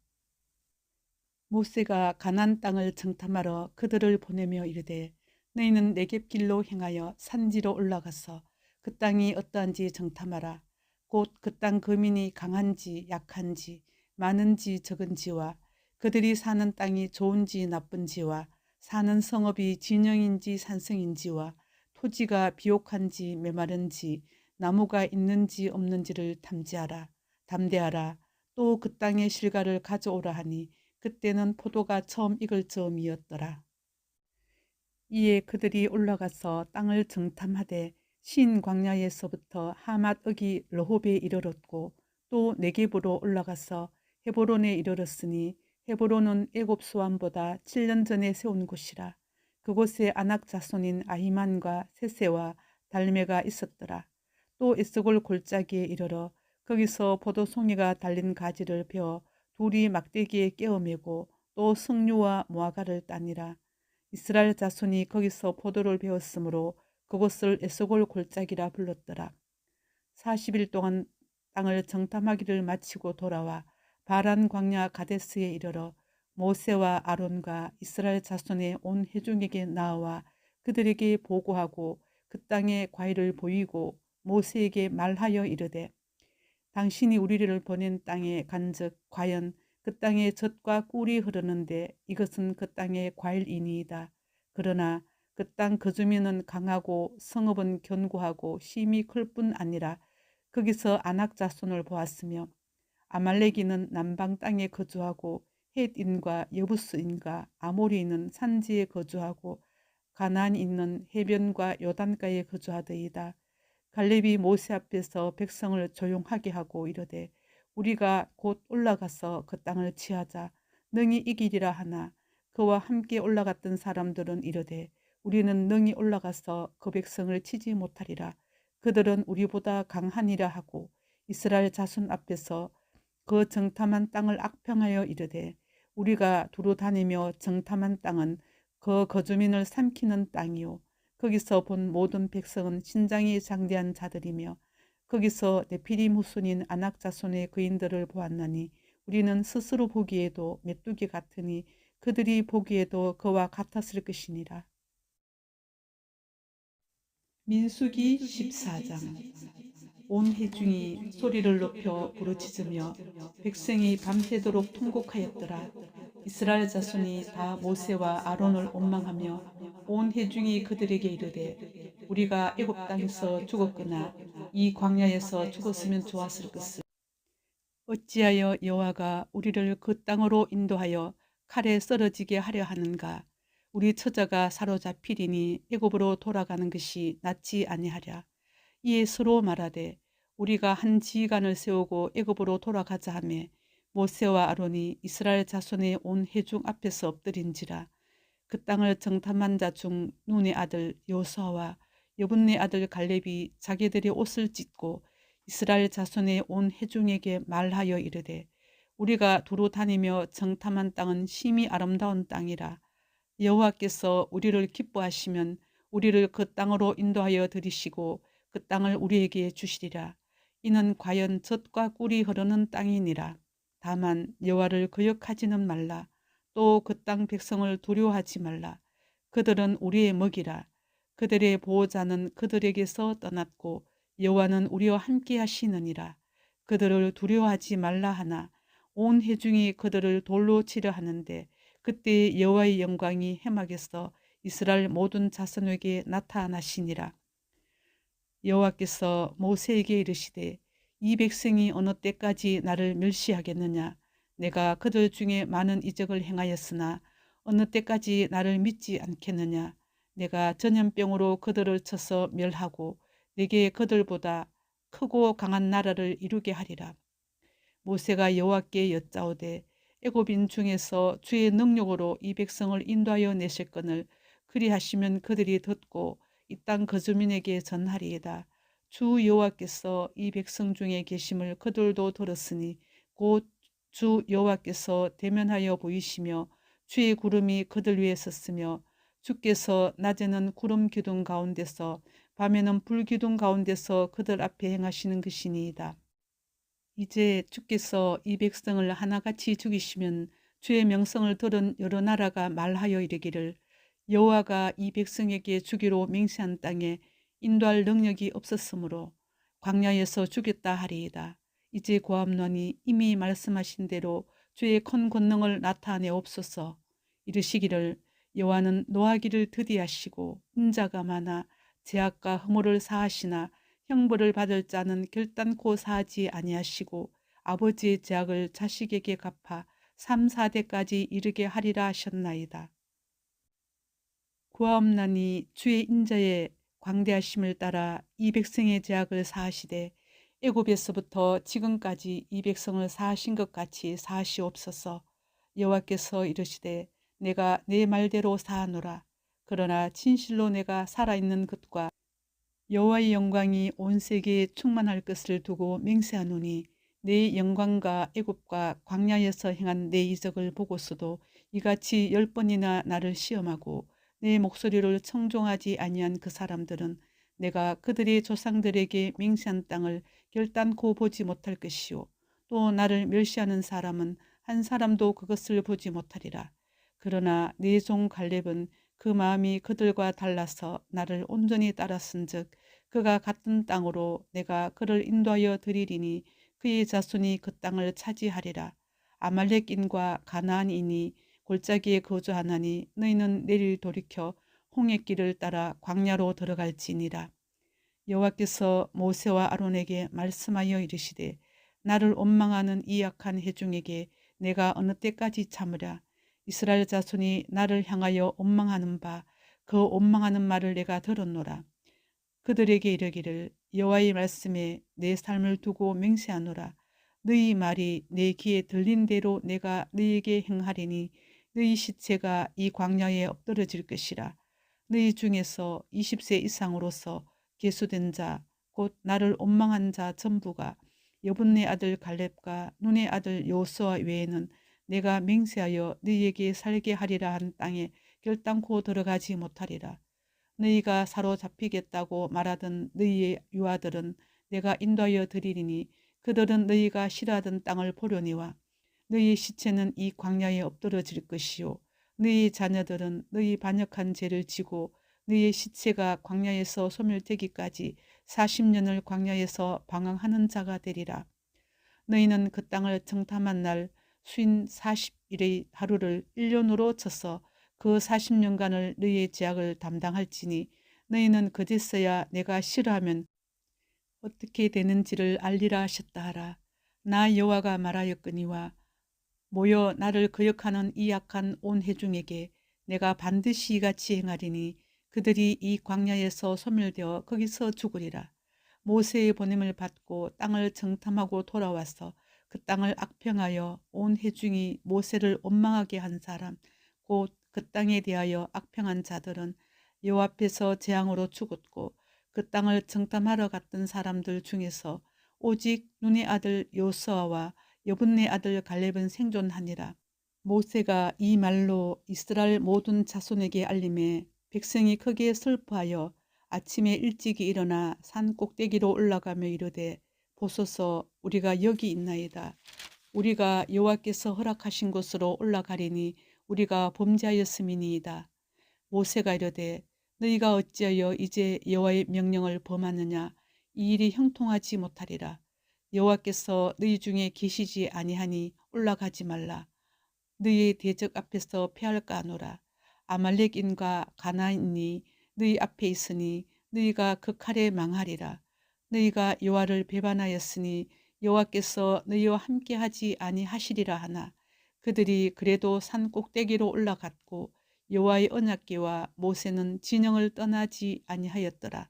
모세가 가나안 땅을 정탐하러 그들을 보내며 이르되 너희는 네겝 길로 행하여 산지로 올라가서 그 땅이 어떠한지 정탐하라. 곧 그 땅 거민이 강한지 약한지 많은지 적은지와 그들이 사는 땅이 좋은지 나쁜지와 사는 성읍이 진영인지 산성인지와 토지가 비옥한지 메마른지 나무가 있는지 없는지를 탐지하라. 담대하라. 또 그 땅의 실과를 가져오라 하니 그때는 포도가 처음 익을 즈음이었더라. 이에 그들이 올라가서 땅을 정탐하되 신 광야에서부터 하맛 어기 러홉에 이르렀고 또 네겝으로 올라가서 헤브론에 이르렀으니 헤브론은 애굽 수완보다 7년 전에 세운 곳이라. 그곳에 아낙 자손인 아히만과 세세와 달메가 있었더라. 또 에스골 골짜기에 이르러 거기서 포도송이가 달린 가지를 베어 둘이 막대기에 깨어매고 또 석류와 무화과를 따니라. 이스라엘 자손이 거기서 포도를 베었으므로 그곳을 에스골 골짜기라 불렀더라. 40일 동안 땅을 정탐하기를 마치고 돌아와 바란 광야 가데스에 이르러 모세와 아론과 이스라엘 자손의 온 회중에게 나와 그들에게 보고하고 그 땅의 과일을 보이고 모세에게 말하여 이르되 당신이 우리를 보낸 땅에 간즉 과연 그 땅에 젖과 꿀이 흐르는데 이것은 그 땅의 과일이니이다. 그러나 그 땅 거주민은 강하고 성읍은 견고하고 힘이 클 뿐 아니라 거기서 아낙 자손을 보았으며 아말렉인은 남방 땅에 거주하고 헷인과 여부스인과 아모리인은 산지에 거주하고 가나안인은 해변과 요단가에 거주하더이다. 갈렙이 모세 앞에서 백성을 조용하게 하고 이르되 우리가 곧 올라가서 그 땅을 취하자 능히 이기리라 하나 그와 함께 올라갔던 사람들은 이르되 우리는 능히 올라가서 그 백성을 치지 못하리라. 그들은 우리보다 강하니라 하고 이스라엘 자손 앞에서 그 정탐한 땅을 악평하여 이르되 우리가 두루 다니며 정탐한 땅은 그 거주민을 삼키는 땅이요 거기서 본 모든 백성은 신장이 장대한 자들이며 거기서 네피림 후손인 아낙 자손의 거인들을 보았나니 우리는 스스로 보기에도 메뚜기 같으니 그들이 보기에도 그와 같았을 것이니라. 민수기 14장. 온 회중이 소리를 높여 부르짖으며 백성이 밤새도록 통곡하였더라. 이스라엘 자손이 다 모세와 아론을 원망하며 온 회중이 그들에게 이르되 우리가 애굽 땅에서 죽었거나 이 광야에서 죽었으면 좋았을 것을 어찌하여 여호와가 우리를 그 땅으로 인도하여 칼에 썰어지게 하려 하는가. 우리 처자가 사로잡히리니 애굽으로 돌아가는 것이 낫지 아니하랴. 이에 서로 말하되 우리가 한 지휘관을 세우고 애굽으로 돌아가자 하며 모세와 아론이 이스라엘 자손의 온 회중 앞에서 엎드린지라. 그 땅을 정탐한 자 중 눈의 아들 여호수아와 여분네 아들 갈렙이 자기들의 옷을 찢고 이스라엘 자손의 온 회중에게 말하여 이르되 우리가 두루 다니며 정탐한 땅은 심히 아름다운 땅이라. 여호와께서 우리를 기뻐하시면 우리를 그 땅으로 인도하여 들이시고 그 땅을 우리에게 주시리라. 이는 과연 젖과 꿀이 흐르는 땅이니라. 다만 여호와를 거역하지는 말라. 또 그 땅 백성을 두려워하지 말라. 그들은 우리의 먹이라. 그들의 보호자는 그들에게서 떠났고 여호와는 우리와 함께 하시느니라. 그들을 두려워하지 말라 하나 온 회중이 그들을 돌로 치려 하는데 그때 여호와의 영광이 해막에서 이스라엘 모든 자손에게 나타나시니라. 여호와께서 모세에게 이르시되 이 백성이 어느 때까지 나를 멸시하겠느냐. 내가 그들 중에 많은 이적을 행하였으나 어느 때까지 나를 믿지 않겠느냐. 내가 전염병으로 그들을 쳐서 멸하고 내게 그들보다 크고 강한 나라를 이루게 하리라. 모세가 여호와께 여짜오되 애굽인 중에서 주의 능력으로 이 백성을 인도하여 내실거늘 그리하시면 그들이 듣고 이 땅 거주민에게 전하리이다. 주 여호와께서 이 백성 중에 계심을 그들도 들었으니 곧 주 여호와께서 대면하여 보이시며 주의 구름이 그들 위에 섰으며 주께서 낮에는 구름 기둥 가운데서 밤에는 불 기둥 가운데서 그들 앞에 행하시는 것이니이다. 이제 주께서 이 백성을 하나같이 죽이시면 주의 명성을 들은 여러 나라가 말하여 이르기를 여호와가 이 백성에게 주기로 맹세한 땅에 인도할 능력이 없었으므로 광야에서 죽였다 하리이다. 이제 고함노니 이미 말씀하신 대로 주의 큰 권능을 나타내옵소서. 이르시기를 여호와는 노하기를 더디하시고 인자가 많아 죄악과 허물을 사하시나 형벌을 받을 자는 결단코 사하지 아니하시고 아버지의 죄악을 자식에게 갚아 3, 4대까지 이르게 하리라 하셨나이다. 구하옵나니 주의 인자의 광대하심을 따라 이 백성의 죄악을 사하시되 애굽에서부터 지금까지 이 백성을 사하신 것 같이 사하시옵소서. 여호와께서 이르시되 내가 내 말대로 사하노라. 그러나 진실로 내가 살아있는 것과 여호와의 영광이 온 세계에 충만할 것을 두고 맹세하노니 내 영광과 애굽과 광야에서 행한 내 이적을 보고서도 이같이 10번이나 나를 시험하고 내 목소리를 청종하지 아니한 그 사람들은 내가 그들의 조상들에게 맹세한 땅을 결단코 보지 못할 것이요 또 나를 멸시하는 사람은 한 사람도 그것을 보지 못하리라. 그러나 내 종 갈렙은 그 마음이 그들과 달라서 나를 온전히 따랐은즉 그가 같은 땅으로 내가 그를 인도하여 드리리니 그의 자손이 그 땅을 차지하리라. 아말렉인과 가나안인이 골짜기에 거주하나니 너희는 내일 돌이켜 홍해길을 따라 광야로 들어갈지니라. 여호와께서 모세와 아론에게 말씀하여 이르시되 나를 원망하는 이 악한 회중에게 내가 어느 때까지 참으랴. 이스라엘 자손이 나를 향하여 원망하는 바 그 원망하는 말을 내가 들었노라. 그들에게 이르기를 여호와의 말씀에 내 삶을 두고 맹세하노라. 너희 말이 내 귀에 들린 대로 내가 너희에게 행하리니 너희 시체가 이 광야에 엎드러질 것이라. 너희 중에서 20세 이상으로서 계수된 자 곧 나를 원망한 자 전부가 여분네 아들 갈렙과 눈의 아들 여호수아 외에는 내가 맹세하여 너희에게 살게 하리라 한 땅에 결단코 들어가지 못하리라. 너희가 사로잡히겠다고 말하던 너희의 유아들은 내가 인도하여 드리리니 그들은 너희가 싫어하던 땅을 보려니와 너희의 시체는 이 광야에 엎드러질 것이요 너희 자녀들은 너희 반역한 죄를 지고 너희의 시체가 광야에서 소멸되기까지 40년을 광야에서 방황하는 자가 되리라. 너희는 그 땅을 정탐한 날 수인 40일의 하루를 1년으로 쳐서 그 40년간을 너희의 죄악을 담당할지니 너희는 그제서야 내가 싫어하면 어떻게 되는지를 알리라 하셨다 하라. 나 여호와가 말하였거니와 모여 나를 거역하는 이 악한 온 회중에게 내가 반드시 이같이 행하리니 그들이 이 광야에서 소멸되어 거기서 죽으리라. 모세의 보냄을 받고 땅을 정탐하고 돌아와서 그 땅을 악평하여 온 회중이 모세를 원망하게 한 사람 곧 그 땅에 대하여 악평한 자들은 여호와 앞에서 재앙으로 죽었고 그 땅을 정탐하러 갔던 사람들 중에서 오직 눈의 아들 여호수아와 여분네 아들 갈렙은 생존하니라. 모세가 이 말로 이스라엘 모든 자손에게 알림해 백성이 크게 슬퍼하여 아침에 일찍이 일어나 산 꼭대기로 올라가며 이르되 보소서 우리가 여기 있나이다. 우리가 여호와께서 허락하신 곳으로 올라가리니 우리가 범죄하였음이니이다. 모세가 이르되 너희가 어찌하여 이제 여호와의 명령을 범하느냐. 이 일이 형통하지 못하리라. 여호와께서 너희 중에 계시지 아니하니 올라가지 말라. 너희의 대적 앞에서 패할까 하노라. 아말렉인과 가나안인이 너희 앞에 있으니 너희가 그 칼에 망하리라. 너희가 여호와를 배반하였으니 여호와께서 너희와 함께하지 아니하시리라 하나 그들이 그래도 산 꼭대기로 올라갔고 여호와의 언약궤와 모세는 진영을 떠나지 아니하였더라.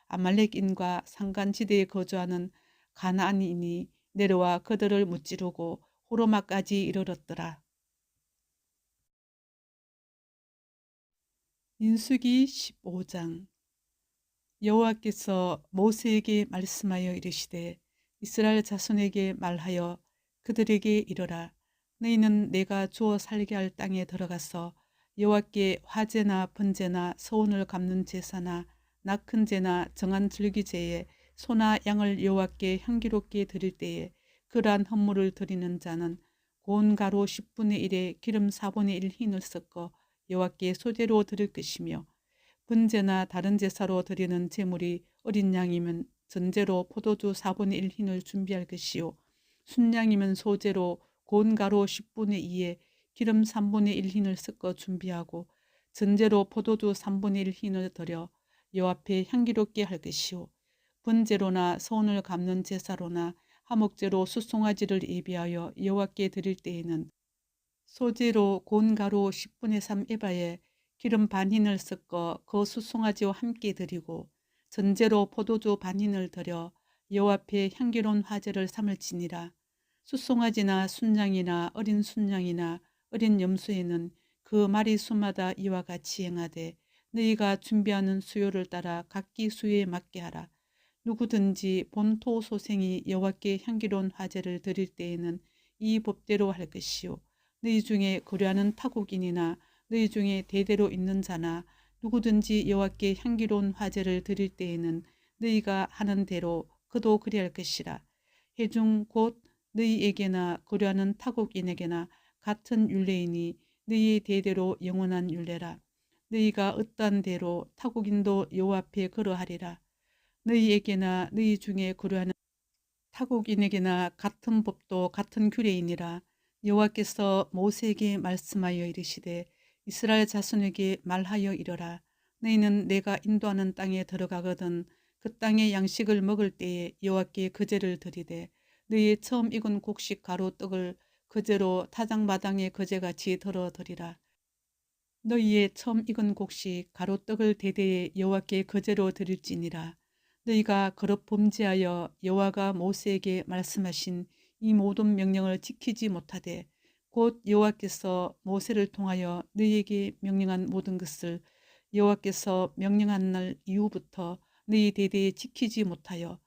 아말렉인과 산간지대에 거주하는 가나안인이 내려와 그들을 무찌르고 호르마까지 이르렀더라. 민수기 15장. 여호와께서 모세에게 말씀하여 이르시되 이스라엘 자손에게 말하여 그들에게 이르라. 너희는 내가 주어 살게 할 땅에 들어가서 여호와께 화제나 번제나 서운을 갚는 제사나 낙헌 제나 정한 절기제에 소나 양을 여호와께 향기롭게 드릴 때에 그러한 헌물을 드리는 자는 고운 가루 10분의 1에 기름 4분의 1 흰을 섞어 여호와께 소제로 드릴 것이며 번제나 다른 제사로 드리는 제물이 어린 양이면 전제로 포도주 4분의 1 흰을 준비할 것이요 순양이면 소제로 고운 가루 10분의 2에 기름 3분의 1 흰을 섞어 준비하고 전제로 포도주 3분의 1 흰을 드려 여호와 앞에 향기롭게 할 것이요 번제로나 서운을 갚는 제사로나 화목제로 숫송아지를 예비하여 여호와께 드릴 때에는 소제로 고운 가루 10분의 3 에바에 기름 반 흰을 섞어 그 숫송아지와 함께 드리고 전제로 포도주 반 흰을 드려 여호와 앞에 향기로운 화제를 삼을지니라. 숫송아지나 순양이나 어린 순양이나 어린 염소에는 그 마리 수마다 이와 같이 행하되 너희가 준비하는 수요를 따라 각기 수요에 맞게 하라. 누구든지 본토 소생이 여호와께 향기로운 화제를 드릴 때에는 이 법대로 할 것이요 너희 중에 거류하는 타국인이나 너희 중에 대대로 있는 자나 누구든지 여호와께 향기로운 화제를 드릴 때에는 너희가 하는 대로 그도 그리할 것이라. 회중 곧 너희에게나 거류하는 타국인에게나 같은 율례이니 너희의 대대로 영원한 율례라. 너희가 어떠한 대로 타국인도 여호와 앞에 거러하리라. 너희에게나 너희 중에 거류하는 타국인에게나 같은 법도 같은 규례이니라. 여호와께서 모세에게 말씀하여 이르시되 이스라엘 자손에게 말하여 이르라. 너희는 내가 인도하는 땅에 들어가거든 그 땅의 양식을 먹을 때에 여호와께 거제를 드리되 너희의 처음 익은 곡식 가루 떡을 거제로 타작마당에 거제같이 덜어드리라. 너희의 처음 익은 곡식 가루 떡을 대대에 여호와께 거제로 드릴지니라. 너희가 그릇 범죄하여 여호와가 모세에게 말씀하신 이 모든 명령을 지키지 못하되 곧 여호와께서 모세를 통하여 너희에게 명령한 모든 것을 여호와께서 명령한 날 이후부터 너희 대대에 지키지 못하여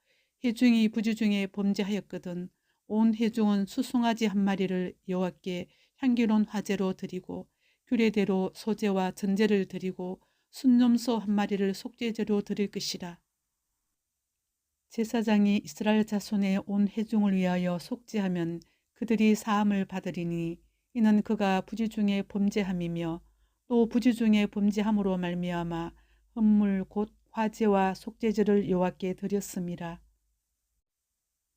회중이 부지중에 범죄하였거든 온 회중은 수송아지 한 마리를 여호와께 향기로운 화제로 드리고 규례대로 소제와 전제를 드리고 순념소 한 마리를 속죄제로 드릴 것이라. 제사장이 이스라엘 자손의 온 회중을 위하여 속죄하면 그들이 사함을 받으리니 이는 그가 부지중에 범죄함이며 또 부지중에 범죄함으로 말미암아 헌물 곧 화제와 속죄제를 여호와께 드렸음이라.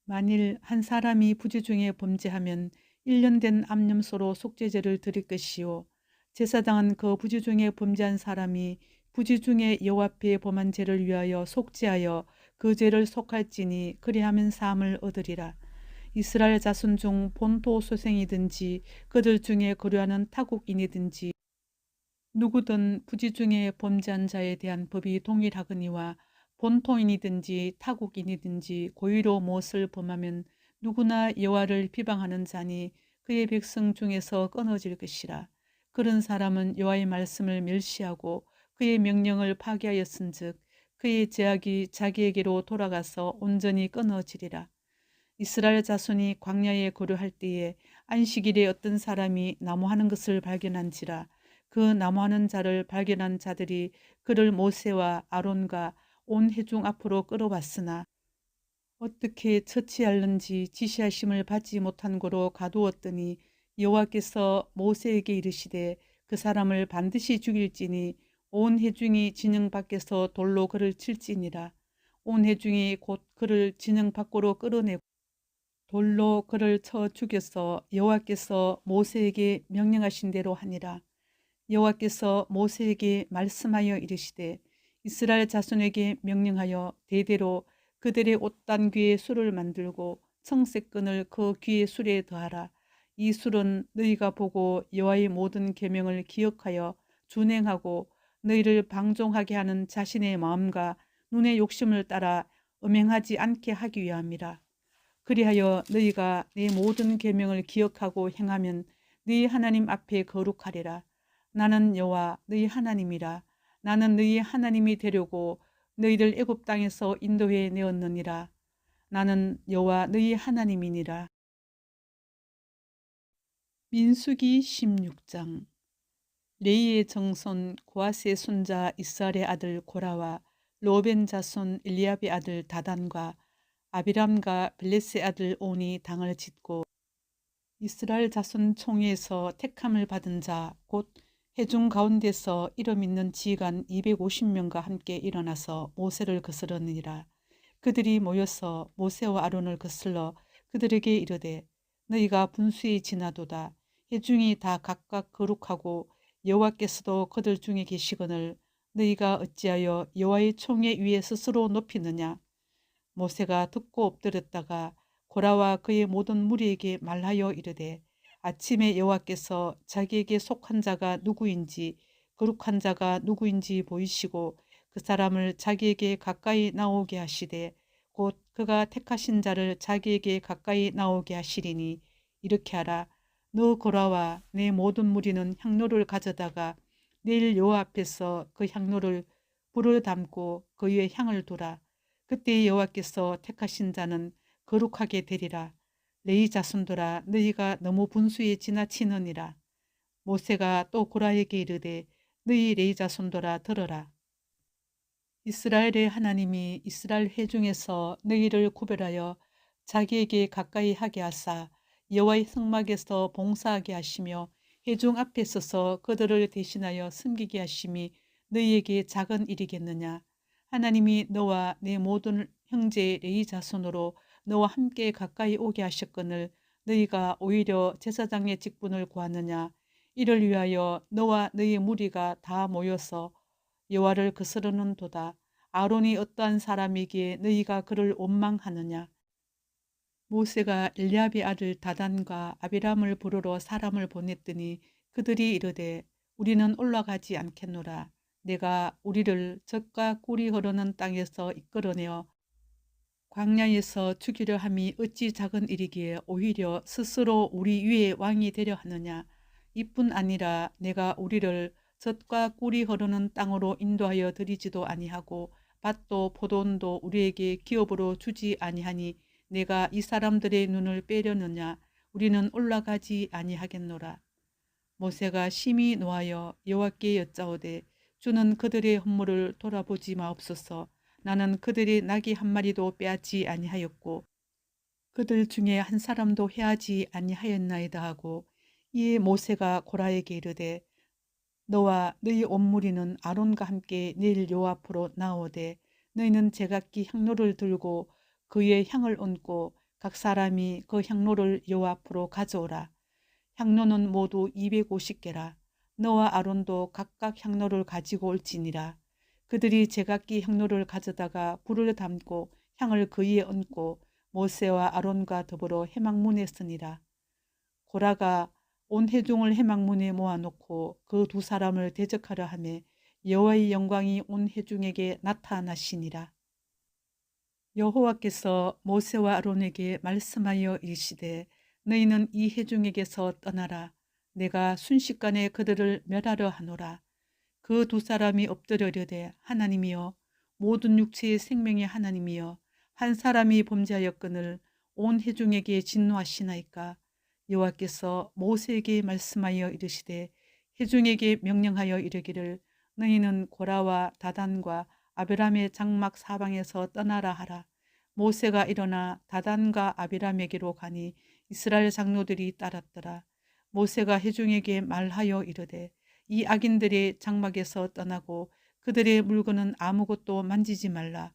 만일 한 사람이 부지중에 범죄하면 1년 된 암염소로 속죄제를 드릴 것이요 제사장은 그 부지중에 범죄한 사람이 부지중에 여호와 앞에 범한 죄를 위하여 속죄하여 그 죄를 속할지니 그리하면 사함을 얻으리라. 이스라엘 자손 중 본토 소생이든지 그들 중에 거류하는 타국인이든지 누구든 부지중에 범죄한 자에 대한 법이 동일하거니와 본토인이든지 타국인이든지 고의로 무엇을 범하면 누구나 여호와를 비방하는 자니 그의 백성 중에서 끊어질 것이라. 그런 사람은 여호와의 말씀을 멸시하고 그의 명령을 파괴하였은즉 그의 죄악이 자기에게로 돌아가서 온전히 끊어지리라. 이스라엘 자손이 광야에 거류할 때에 안식일에 어떤 사람이 나무하는 것을 발견한지라. 그 나무하는 자를 발견한 자들이 그를 모세와 아론과 온 회중 앞으로 끌어왔으나 어떻게 처치할는지 지시하심을 받지 못한 고로 가두었더니 여호와께서 모세에게 이르시되 그 사람을 반드시 죽일지니 온 회중이 진영 밖에서 돌로 그를 칠지니라. 온 회중이 곧 그를 진영 밖으로 끌어내고 돌로 그를 쳐 죽여서 여호와께서 모세에게 명령하신 대로 하니라. 여호와께서 모세에게 말씀하여 이르시되 이스라엘 자손에게 명령하여 대대로 그들의 옷단 귀에 술을 만들고 청색끈을 그 귀의 술에 더하라. 이 술은 너희가 보고 여호와의 모든 계명을 기억하여 준행하고 너희를 방종하게 하는 자신의 마음과 눈의 욕심을 따라 음행하지 않게 하기 위함이라. 그리하여 너희가 내 모든 계명을 기억하고 행하면 너희 하나님 앞에 거룩하리라. 나는 여호와 너희 하나님이라. 나는 너희 하나님이 되려고 너희를 애굽 땅에서 인도해 내었느니라. 나는 여호와 너희 하나님이니라. 민수기 16장. 레이의 정손 고아스의 손자 이스라엘의 아들 고라와 로벤 자손 엘리압의 아들 다단과 아비람과 블레스의 아들 온이 당을 짓고 이스라엘 자손 총회에서 택함을 받은 자 곧 회중 가운데서 이름 있는 지휘관 250명과 함께 일어나서 모세를 거스르니라. 그들이 모여서 모세와 아론을 거슬러 그들에게 이르되 너희가 분수에 지나도다. 회중이 다 각각 거룩하고 여호와께서도 그들 중에 계시거늘 너희가 어찌하여 여호와의 총회 위에 스스로 높이느냐. 모세가 듣고 엎드렸다가 고라와 그의 모든 무리에게 말하여 이르되 아침에 여호와께서 자기에게 속한 자가 누구인지 거룩한 자가 누구인지 보이시고 그 사람을 자기에게 가까이 나오게 하시되 곧 그가 택하신 자를 자기에게 가까이 나오게 하시리니 이렇게 하라. 너 고라와 내 모든 무리는 향로를 가져다가 내일 여호와 앞에서 그 향로를 불을 담고 그 위에 향을 두라. 그때 여호와께서 택하신 자는 거룩하게 되리라. 레위 자손들아 너희가 너무 분수에 지나치느니라. 모세가 또 고라에게 이르되 너희 레위 자손들아 들어라. 이스라엘의 하나님이 이스라엘 회중에서 너희를 구별하여 자기에게 가까이 하게 하사 여호와의 성막에서 봉사하게 하시며 회중 앞에 서서 그들을 대신하여 섬기게 하심이 너희에게 작은 일이겠느냐. 하나님이 너와 내 모든 형제 레위 자손으로 너와 함께 가까이 오게 하셨거늘 너희가 오히려 제사장의 직분을 구하느냐. 이를 위하여 너와 너희 무리가 다 모여서 여호와를 거스르는 도다. 아론이 어떠한 사람이기에 너희가 그를 원망하느냐. 모세가 엘리압의 아들 다단과 아비람을 부르러 사람을 보냈더니 그들이 이르되 우리는 올라가지 않겠노라. 내가 우리를 젖과 꿀이 흐르는 땅에서 이끌어내어 광야에서 죽이려 함이 어찌 작은 일이기에 오히려 스스로 우리 위에 왕이 되려 하느냐. 이뿐 아니라 내가 우리를 젖과 꿀이 흐르는 땅으로 인도하여 드리지도 아니하고 밭도 포도원도 우리에게 기업으로 주지 아니하니 내가 이 사람들의 눈을 빼려느냐. 우리는 올라가지 아니하겠노라. 모세가 심히 노하여 여호와께 여짜오되 주는 그들의 헌물을 돌아보지 마옵소서. 나는 그들의 나귀 한 마리도 빼앗지 아니하였고 그들 중에 한 사람도 해하지 아니하였나이다 하고 이에 모세가 고라에게 이르되 너와 너희 온 무리는 아론과 함께 내일 여호와 앞으로 나오되 너희는 제각기 향로를 들고 그의 향을 얹고 각 사람이 그 향로를 여호와 앞으로 가져오라. 향로는 모두 250개라. 너와 아론도 각각 향로를 가지고 올지니라. 그들이 제각기 향로를 가져다가 불을 담고 향을 그 위에 얹고 모세와 아론과 더불어 회막문에 서니라. 고라가 온 회중을 회막문에 모아놓고 그 두 사람을 대적하려 하매 여호와의 영광이 온 회중에게 나타나시니라. 여호와께서 모세와 아론에게 말씀하여 이르시되 너희는 이 회중에게서 떠나라. 내가 순식간에 그들을 멸하려 하노라. 그 두 사람이 엎드려 이르되 하나님이여 모든 육체의 생명의 하나님이여 한 사람이 범죄하였거늘 온 회중에게 진노하시나이까. 여호와께서 모세에게 말씀하여 이르시되 회중에게 명령하여 이르기를 너희는 고라와 다단과 아비람의 장막 사방에서 떠나라 하라. 모세가 일어나 다단과 아비람에게로 가니 이스라엘 장로들이 따랐더라. 모세가 회중에게 말하여 이르되 이 악인들의 장막에서 떠나고 그들의 물건은 아무것도 만지지 말라.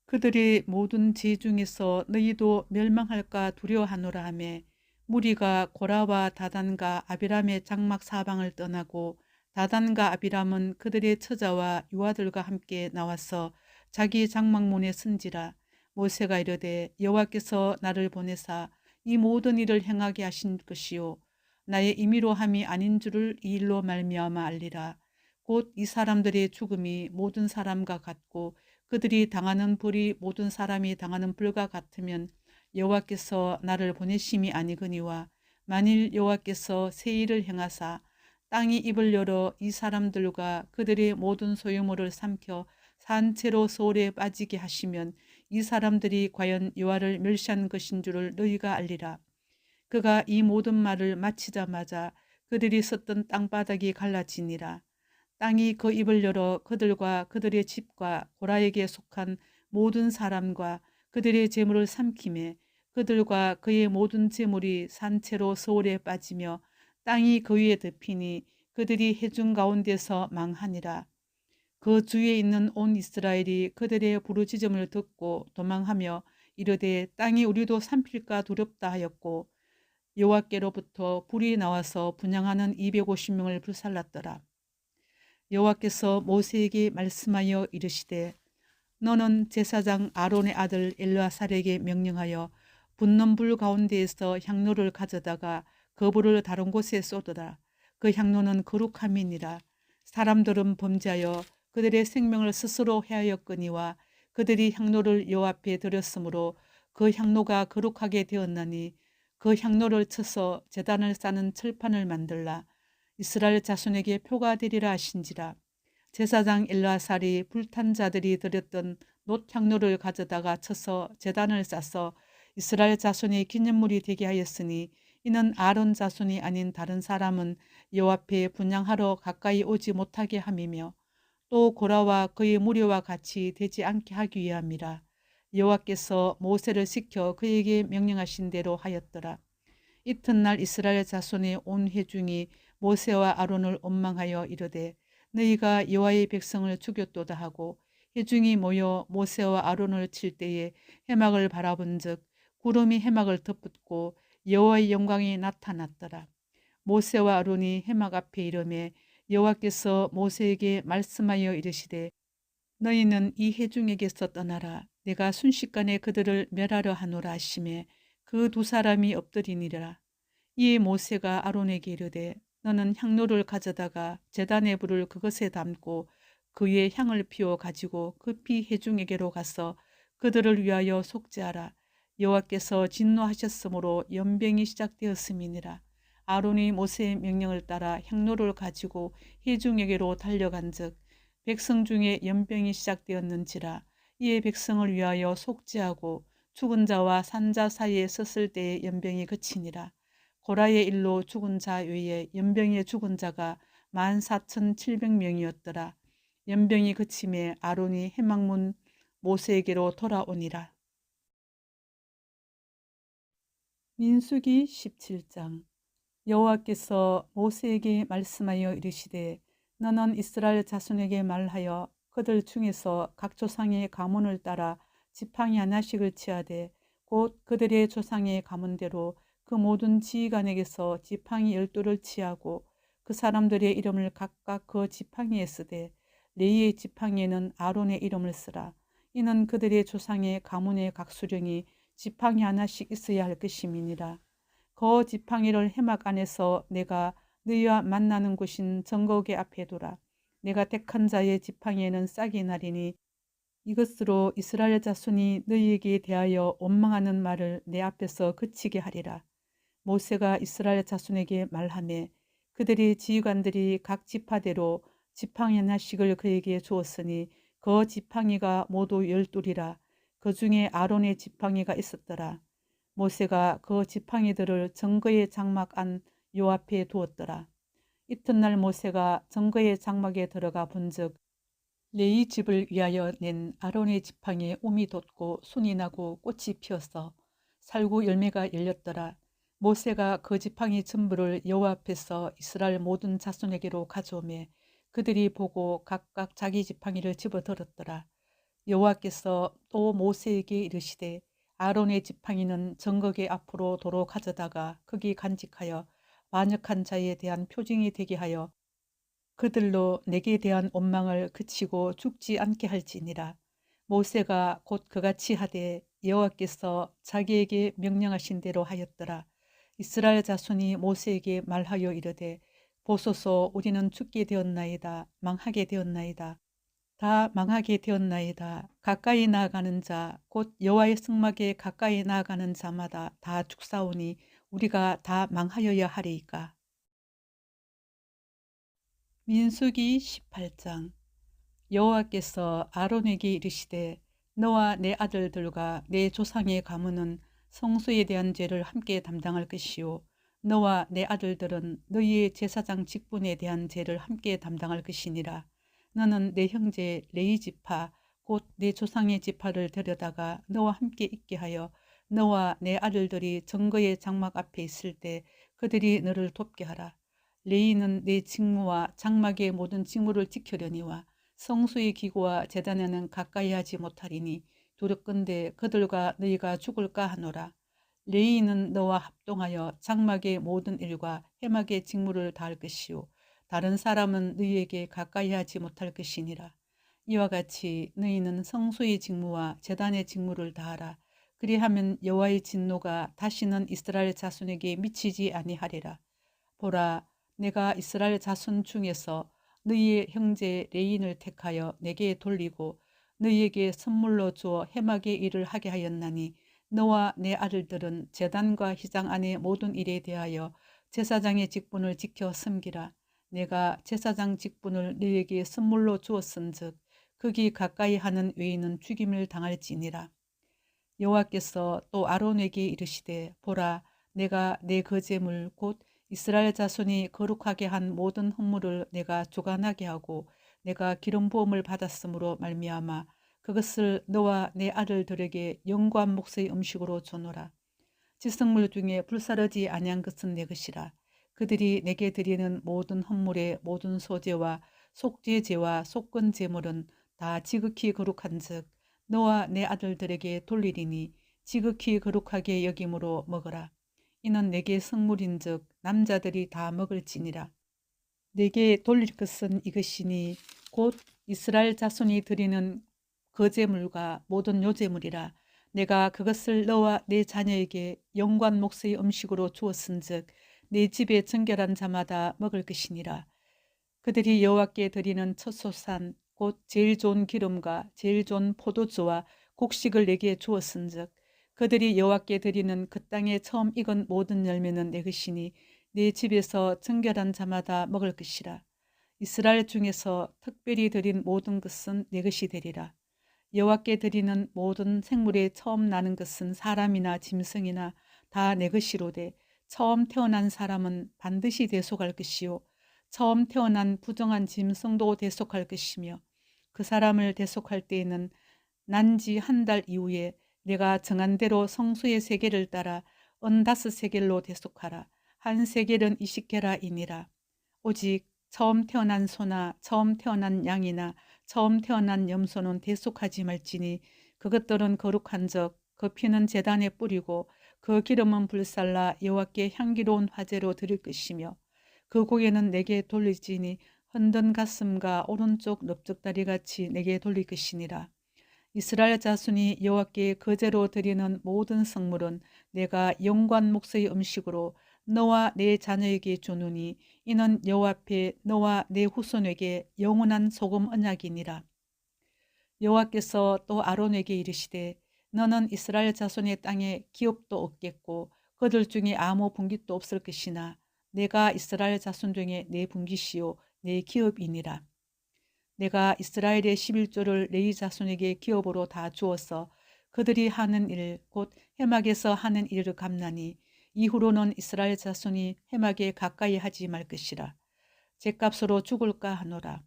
그들의 모든 죄 중에서 너희도 멸망할까 두려워하노라 하며 무리가 고라와 다단과 아비람의 장막 사방을 떠나고 다단과 아비람은 그들의 처자와 유아들과 함께 나와서 자기 장막문에 선지라. 모세가 이르되 여호와께서 나를 보내사 이 모든 일을 행하게 하신 것이요 나의 임의로 함이 아닌 줄을 이 일로 말미암아 알리라. 곧 이 사람들의 죽음이 모든 사람과 같고 그들이 당하는 벌이 모든 사람이 당하는 벌과 같으면 여호와께서 나를 보내심이 아니거니와 만일 여호와께서 새 일을 행하사 땅이 입을 열어 이 사람들과 그들의 모든 소유물을 삼켜 산채로 소홀에 빠지게 하시면 이 사람들이 과연 여호와를 멸시한 것인 줄을 너희가 알리라. 그가 이 모든 말을 마치자마자 그들이 섰던 땅바닥이 갈라지니라. 땅이 그 입을 열어 그들과 그들의 집과 고라에게 속한 모든 사람과 그들의 재물을 삼키매 그들과 그의 모든 재물이 산채로 소홀에 빠지며 땅이 그 위에 덮이니 그들이 회중 가운데서 망하니라. 그 주위에 있는 온 이스라엘이 그들의 부르짖음을 듣고 도망하며 이르되 땅이 우리도 삼킬까 두렵다 하였고 여호와께로부터 불이 나와서 분향하는 250명을 불살랐더라. 여호와께서 모세에게 말씀하여 이르시되 너는 제사장 아론의 아들 엘르아살에게 명령하여 붙는 불 가운데에서 향로를 가져다가 그 불을 다른 곳에 쏟으라. 그 향로는 거룩함이니라. 사람들은 범죄하여 그들의 생명을 스스로 해하였거니와 그들이 향로를 여호와 앞에 드렸으므로 그 향로가 거룩하게 되었나니 그 향로를 쳐서 제단을 싸는 철판을 만들라. 이스라엘 자손에게 표가 되리라 하신지라. 제사장 엘르아살이 불탄 자들이 드렸던 놋 향로를 가져다가 쳐서 제단을 싸서 이스라엘 자손의 기념물이 되게 하였으니 이는 아론 자손이 아닌 다른 사람은 여호와 앞에 분향하러 가까이 오지 못하게 함이며 또 고라와 그의 무리와 같이 되지 않게 하기 위함이라. 여호와께서 모세를 시켜 그에게 명령하신 대로 하였더라. 이튿날 이스라엘 자손의 온 회중이 모세와 아론을 원망하여 이르되 너희가 여호와의 백성을 죽였도다 하고 회중이 모여 모세와 아론을 칠 때에 해막을 바라본즉 구름이 해막을 덮었고 여호와의 영광이 나타났더라. 모세와 아론이 해막 앞에 이르매 여호와께서 모세에게 말씀하여 이르시되 너희는 이 회중에게서 떠나라. 내가 순식간에 그들을 멸하려 하노라 하시매 그 두 사람이 엎드리니라. 이에 모세가 아론에게 이르되 너는 향로를 가져다가 제단의 불을 그것에 담고 그 위에 향을 피워 가지고 급히 회중에게로 가서 그들을 위하여 속죄하라. 여호와께서 진노하셨으므로 연병이 시작되었음이니라. 아론이 모세의 명령을 따라 향로를 가지고 회중에게로 달려간즉 백성 중에 연병이 시작되었는지라. 이에 백성을 위하여 속죄하고 죽은 자와 산 자 사이에 섰을 때에 연병이 그치니라. 고라의 일로 죽은 자 외에 연병에 죽은 자가 14,700명이었더라. 연병이 그침에 아론이 해막문 모세에게로 돌아오니라. 민수기 17장. 여호와께서 모세에게 말씀하여 이르시되 너는 이스라엘 자손에게 말하여 그들 중에서 각 조상의 가문을 따라 지팡이 하나씩을 취하되 곧 그들의 조상의 가문대로 그 모든 지휘관에게서 지팡이 12를 취하고 그 사람들의 이름을 각각 그 지팡이에 쓰되 레위의 지팡이에는 아론의 이름을 쓰라. 이는 그들의 조상의 가문의 각 수령이 지팡이 하나씩 있어야 할 것임이니라. 그 지팡이를 해막 안에서 내가 너희와 만나는 곳인 정거계 앞에 두라. 내가 택한 자의 지팡이에는 싹이 나리니 이것으로 이스라엘 자손이 너희에게 대하여 원망하는 말을 내 앞에서 그치게 하리라. 모세가 이스라엘 자손에게 말하매 그들의 지휘관들이 각 지파대로 지팡이 하나씩을 그에게 주었으니 그 지팡이가 모두 12이라. 그 중에 아론의 지팡이가 있었더라. 모세가 그 지팡이들을 정거의 장막 안 요 앞에 두었더라. 이튿날 모세가 정거의 장막에 들어가 본즉 레위 집을 위하여 낸 아론의 지팡이에 움이 돋고 순이 나고 꽃이 피어서 살구 열매가 열렸더라. 모세가 그 지팡이 전부를 여호와 앞에서 이스라엘 모든 자손에게로 가져오매 그들이 보고 각각 자기 지팡이를 집어들었더라. 여호와께서 또 모세에게 이르시되 아론의 지팡이는 정거계 앞으로 도로 가져다가 거기 간직하여 반역한 자에 대한 표징이 되게 하여 그들로 내게 대한 원망을 그치고 죽지 않게 할지니라. 모세가 곧 그같이 하되 여호와께서 자기에게 명령하신 대로 하였더라. 이스라엘 자손이 모세에게 말하여 이르되 보소서 우리는 죽게 되었나이다. 망하게 되었나이다. 다 망하게 되었나이다. 가까이 나아가는 자, 곧 여호와의 성막에 가까이 나아가는 자마다 다 죽사오니 우리가 다 망하여야 하리이까. 민수기 18장. 여호와께서 아론에게 이르시되 너와 내 아들들과 내 조상의 가문은 성소에 대한 죄를 함께 담당할 것이요 너와 내 아들들은 너희의 제사장 직분에 대한 죄를 함께 담당할 것이니라. 너는 내 형제 레위 지파 곧 내 조상의 지파를 데려다가 너와 함께 있게 하여 너와 내 아들들이 정거의 장막 앞에 있을 때 그들이 너를 돕게 하라. 레위는 내 직무와 장막의 모든 직무를 지키려니와 성수의 기구와 제단에는 가까이 하지 못하리니 두렵건대 그들과 너희가 죽을까 하노라. 레위는 너와 합동하여 장막의 모든 일과 해막의 직무를 다할 것이요 다른 사람은 너희에게 가까이 하지 못할 것이니라. 이와 같이 너희는 성소의 직무와 제단의 직무를 다하라. 그리하면 여호와의 진노가 다시는 이스라엘 자손에게 미치지 아니하리라. 보라, 내가 이스라엘 자손 중에서 너희의 형제 레인을 택하여 내게 돌리고 너희에게 선물로 주어 해막의 일을 하게 하였나니 너와 내 아들들은 제단과 휘장 안의 모든 일에 대하여 제사장의 직분을 지켜 섬기라. 내가 제사장 직분을 너희에게 선물로 주었은즉 거기 가까이 하는 외인은 죽임을 당할지니라. 여호와께서 또 아론에게 이르시되 보라, 내가 내 거제물 곧 이스라엘 자손이 거룩하게 한 모든 헌물을 내가 주관하게 하고 내가 기름 부음을 받았으므로 말미암아 그것을 너와 내 아들들에게 영구한 몫의 음식으로 주노라. 지성물 중에 불사르지 아니한 것은 내 것이라. 그들이 내게 드리는 모든 헌물의 모든 소제와 속죄제와 속건 제물은 다 지극히 거룩한즉 너와 내 아들들에게 돌리리니 지극히 거룩하게 여김으로 먹어라. 이는 내게 성물인즉 남자들이 다 먹을지니라. 내게 돌릴 것은 이것이니 곧 이스라엘 자손이 드리는 거제물과 모든 요제물이라. 내가 그것을 너와 내 자녀에게 영관 몫의 음식으로 주었은즉 내 집에 정결한 자마다 먹을 것이니라. 그들이 여호와께 드리는 첫 소산 곧 제일 좋은 기름과 제일 좋은 포도주와 곡식을 내게 주었은즉 그들이 여호와께 드리는 그 땅에 처음 익은 모든 열매는 내 것이니 내 집에서 정결한 자마다 먹을 것이라. 이스라엘 중에서 특별히 드린 모든 것은 내 것이 되리라. 여호와께 드리는 모든 생물에 처음 나는 것은 사람이나 짐승이나 다 내 것이로되 처음 태어난 사람은 반드시 대속할 것이요 처음 태어난 부정한 짐승도 대속할 것이며 그 사람을 대속할 때에는 난지 한 달 이후에 내가 정한 대로 성수의 세겔을 따라 15세겔로 대속하라. 한 세겔은 20게라이니라. 오직 처음 태어난 소나 처음 태어난 양이나 처음 태어난 염소는 대속하지 말지니 그것들은 거룩한즉 그 피는 제단에 뿌리고 그 기름은 불살라 여호와께 향기로운 화제로 드릴 것이며 그 고개는 내게 돌릴지니 흔든 가슴과 오른쪽 넓적다리 같이 내게 돌릴 것이니라. 이스라엘 자손이 여호와께 거제로 드리는 모든 성물은 내가 영관 몫의 음식으로 너와 내 자녀에게 주노니 이는 여호와 앞에 너와 내 후손에게 영원한 소금 언약이니라. 여호와께서 또 아론에게 이르시되 너는 이스라엘 자손의 땅에 기업도 없겠고 그들 중에 아무 분깃도 없을 것이나 내가 이스라엘 자손 중에 내 분깃이요 내 기업이니라. 내가 이스라엘의 11조를 레위 자손에게 기업으로 다 주어서 그들이 하는 일 곧 해막에서 하는 일을 갚나니 이후로는 이스라엘 자손이 해막에 가까이 하지 말 것이라. 죗값으로 죽을까 하노라.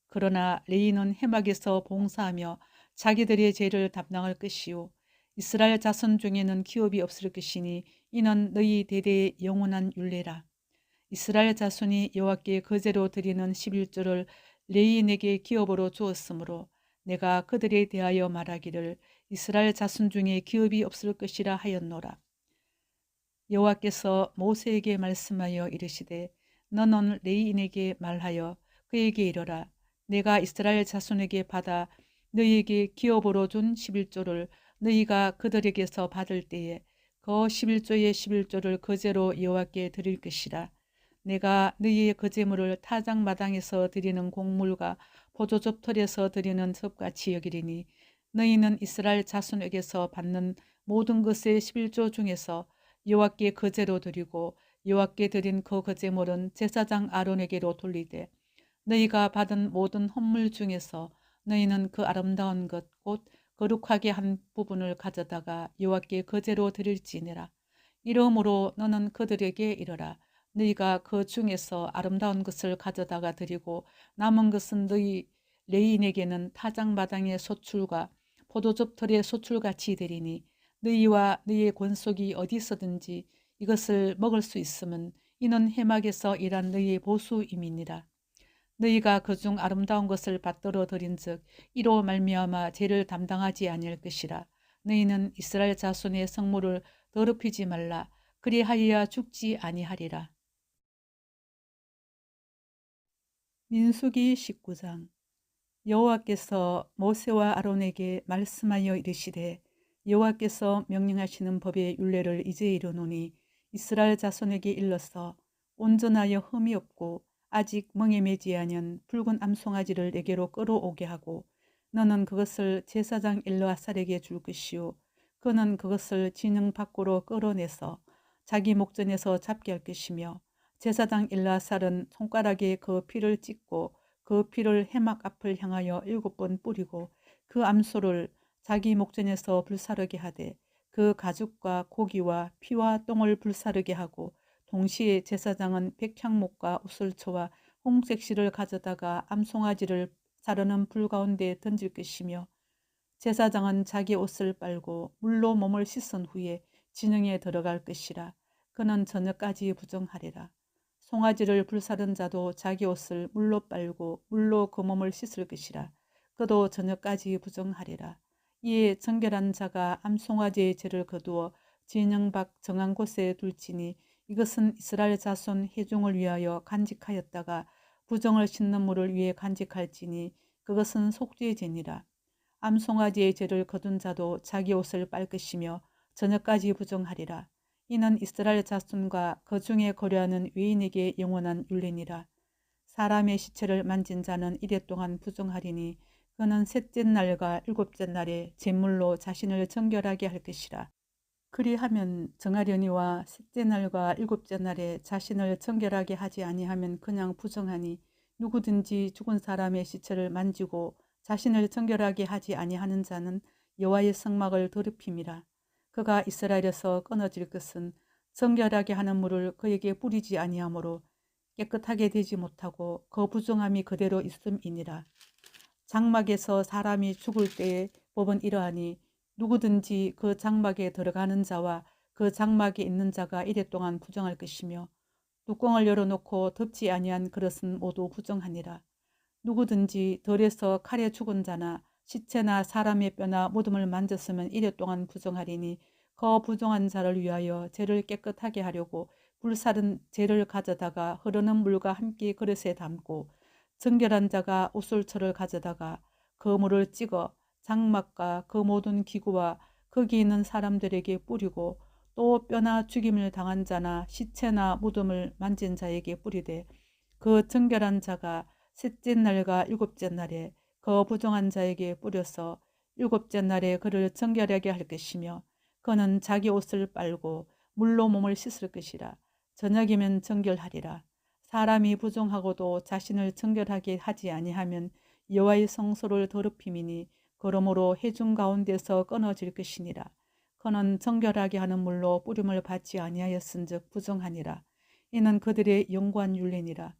그러나 레위는 해막에서 봉사하며 자기들의 죄를 담당할 것이요 이스라엘 자손 중에는 기업이 없을 것이니 이는 너희 대대의 영원한 율례라. 이스라엘 자손이 여호와께 거제로 드리는 11조를 레위인에게 기업으로 주었으므로 내가 그들에 대하여 말하기를 이스라엘 자손 중에 기업이 없을 것이라 하였노라. 여호와께서 모세에게 말씀하여 이르시되 너는 레위인에게 말하여 그에게 이르라. 내가 이스라엘 자손에게 받아 너희에게 기업으로 준 11조를 너희가 그들에게서 받을 때에 그 11조의 11조를 거제로 여호와께 드릴 것이라. 내가 너희의 거제물을 타작마당에서 드리는 곡물과 포도즙 털에서 드리는 즙같이 여기리니 너희는 이스라엘 자손에게서 받는 모든 것의 11조 중에서 여호와께 거제로 드리고 여호와께 드린 그 거제물은 제사장 아론에게로 돌리되 너희가 받은 모든 헌물 중에서 너희는 그 아름다운 것 곧 거룩하게 한 부분을 가져다가 여호와께 거제로 드릴지니라. 이러므로 너는 그들에게 이르라. 너희가 그 중에서 아름다운 것을 가져다가 드리고 남은 것은 너희 레인에게는 타작마당의 소출과 포도즙 털의 소출같이 되리니 너희와 너희의 권속이 어디서든지 이것을 먹을 수 있음은 이는 해막에서 일한 너희의 보수임이니라. 너희가 그중 아름다운 것을 받들어 드린즉 이로 말미암아 죄를 담당하지 아니할 것이라. 너희는 이스라엘 자손의 성물을 더럽히지 말라. 그리하여야 죽지 아니하리라. 민수기 19장. 여호와께서 모세와 아론에게 말씀하여 이르시되 여호와께서 명령하시는 법의 율례를 이제 이르노니 이스라엘 자손에게 일러서 온전하여 흠이 없고 아직 멍에 매지 아니한 붉은 암송아지를 내게로 끌어오게 하고 너는 그것을 제사장 엘르아살에게 줄 것이요 그는 그것을 진영 밖으로 끌어내서 자기 목전에서 잡게 할 것이며 제사장 엘르아살은 손가락에 그 피를 찍고 그 피를 해막 앞을 향하여 7번 뿌리고 그 암소를 자기 목전에서 불사르게 하되 그 가죽과 고기와 피와 똥을 불사르게 하고 동시에 제사장은 백향목과 우슬초와 홍색 실을 가져다가 암송아지를 사르는 불 가운데 던질 것이며 제사장은 자기 옷을 빨고 물로 몸을 씻은 후에 진영에 들어갈 것이라. 그는 저녁까지 부정하리라. 송아지를 불사른 자도 자기 옷을 물로 빨고 물로 그 몸을 씻을 것이라. 그도 저녁까지 부정하리라. 이에 정결한 자가 암송아지의 죄를 거두어 진영 밖 정한 곳에 둘지니 이것은 이스라엘 자손 회중을 위하여 간직하였다가 부정을 씻는 물을 위해 간직할지니 그것은 속죄의 죄니라. 암송아지의 죄를 거둔 자도 자기 옷을 빨 것이며 저녁까지 부정하리라. 이는 이스라엘 자손과 그 중에 거류하는 외인에게 영원한 율례니라. 사람의 시체를 만진 자는 이래 동안 부정하리니 그는 셋째 날과 일곱째 날에 제물로 자신을 정결하게 할 것이라. 그리하면 정하려니와 셋째 날과 일곱째 날에 자신을 정결하게 하지 아니하면 그냥 부정하니 누구든지 죽은 사람의 시체를 만지고 자신을 정결하게 하지 아니하는 자는 여호와의 성막을 더럽힘이라. 그가 이스라엘에서 끊어질 것은 정결하게 하는 물을 그에게 뿌리지 아니하므로 깨끗하게 되지 못하고 그 부정함이 그대로 있음이니라. 장막에서 사람이 죽을 때의 법은 이러하니 누구든지 그 장막에 들어가는 자와 그 장막에 있는 자가 이래 동안 부정할 것이며 뚜껑을 열어놓고 덮지 아니한 그릇은 모두 부정하니라. 누구든지 들에서 칼에 죽은 자나 시체나 사람의 뼈나 모둠을 만졌으면 이래 동안 부정하리니 그 부정한 자를 위하여 죄를 깨끗하게 하려고 불사른 재를 가져다가 흐르는 물과 함께 그릇에 담고 정결한 자가 우슬초를 가져다가 그 물을 찍어 장막과 그 모든 기구와 거기 있는 사람들에게 뿌리고 또 뼈나 죽임을 당한 자나 시체나 무덤을 만진 자에게 뿌리되 그 정결한 자가 셋째 날과 일곱째 날에 그 부정한 자에게 뿌려서 일곱째 날에 그를 정결하게 할 것이며 그는 자기 옷을 빨고 물로 몸을 씻을 것이라. 저녁이면 정결하리라. 사람이 부정하고도 자신을 정결하게 하지 아니하면 여호와의 성소를 더럽힘이니 그러므로 회중 가운데서 끊어질 것이니라. 그는 정결하게 하는 물로 뿌림을 받지 아니하였은즉 부정하니라. 이는 그들의 영구한 율례니라.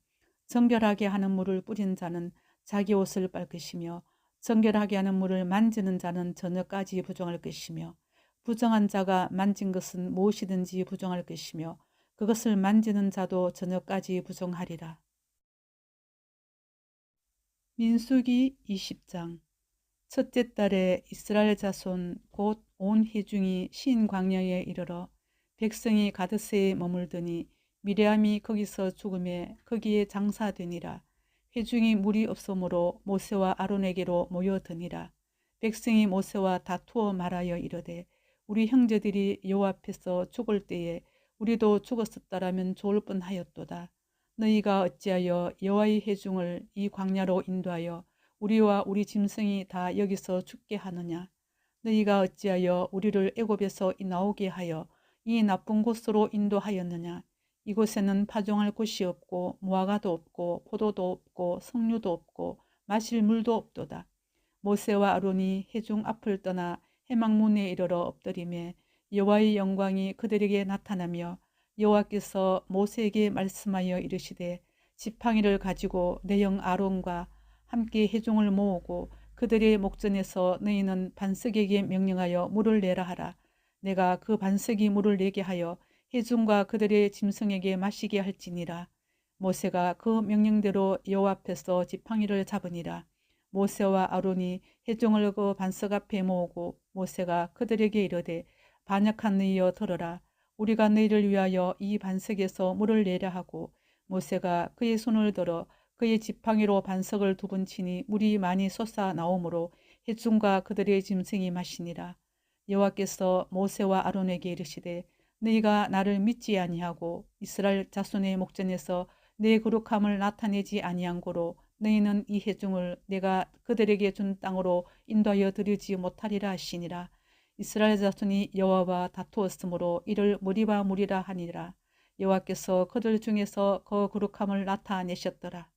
정결하게 하는 물을 뿌린 자는 자기 옷을 빨 것이며 정결하게 하는 물을 만지는 자는 저녁까지 부정할 것이며 부정한 자가 만진 것은 무엇이든지 부정할 것이며 그것을 만지는 자도 저녁까지 부정하리라. 민수기 20장. 첫째 달에 이스라엘 자손 곧 온 회중이 신 광야에 이르러 백성이 가드세에 머물더니 미리암이 거기서 죽음에 거기에 장사되니라. 회중이 물이 없으므로 모세와 아론에게로 모여드니라. 백성이 모세와 다투어 말하여 이르되 우리 형제들이 여호와 앞에서 죽을 때에 우리도 죽었었다라면 좋을 뻔하였도다. 너희가 어찌하여 여호와의 회중을 이 광야로 인도하여 우리와 우리 짐승이 다 여기서 죽게 하느냐. 너희가 어찌하여 우리를 애굽에서 나오게 하여 이 나쁜 곳으로 인도하였느냐. 이곳에는 파종할 곳이 없고 무화과도 없고 포도도 없고 석류도 없고 마실 물도 없도다. 모세와 아론이 회중 앞을 떠나 해막문에 이르러 엎드리매 여호와의 영광이 그들에게 나타나며 여호와께서 모세에게 말씀하여 이르시되 지팡이를 가지고 내 영 아론과 함께 회중을 모으고 그들의 목전에서 너희는 반석에게 명령하여 물을 내라 하라. 내가 그 반석이 물을 내게 하여 회중과 그들의 짐승에게 마시게 할지니라. 모세가 그 명령대로 여호와 앞에서 지팡이를 잡으니라. 모세와 아론이 회중을 그 반석 앞에 모으고 모세가 그들에게 이르되 반역한 너희여 들으라. 우리가 너희를 위하여 이 반석에서 물을 내려 하고 모세가 그의 손을 들어 그의 지팡이로 반석을 두 번 치니 물이 많이 솟아 나오므로 회중과 그들의 짐승이 마시니라. 여호와께서 모세와 아론에게 이르시되 너희가 나를 믿지 아니하고 이스라엘 자손의 목전에서 내 거룩함을 나타내지 아니한 고로 너희는 이 회중을 내가 그들에게 준 땅으로 인도하여 드리지 못하리라 하시니라. 이스라엘 자손이 여호와와 다투었으므로 이를 무리바 무리라 하니라. 여호와께서 그들 중에서 그 거룩함을 나타내셨더라.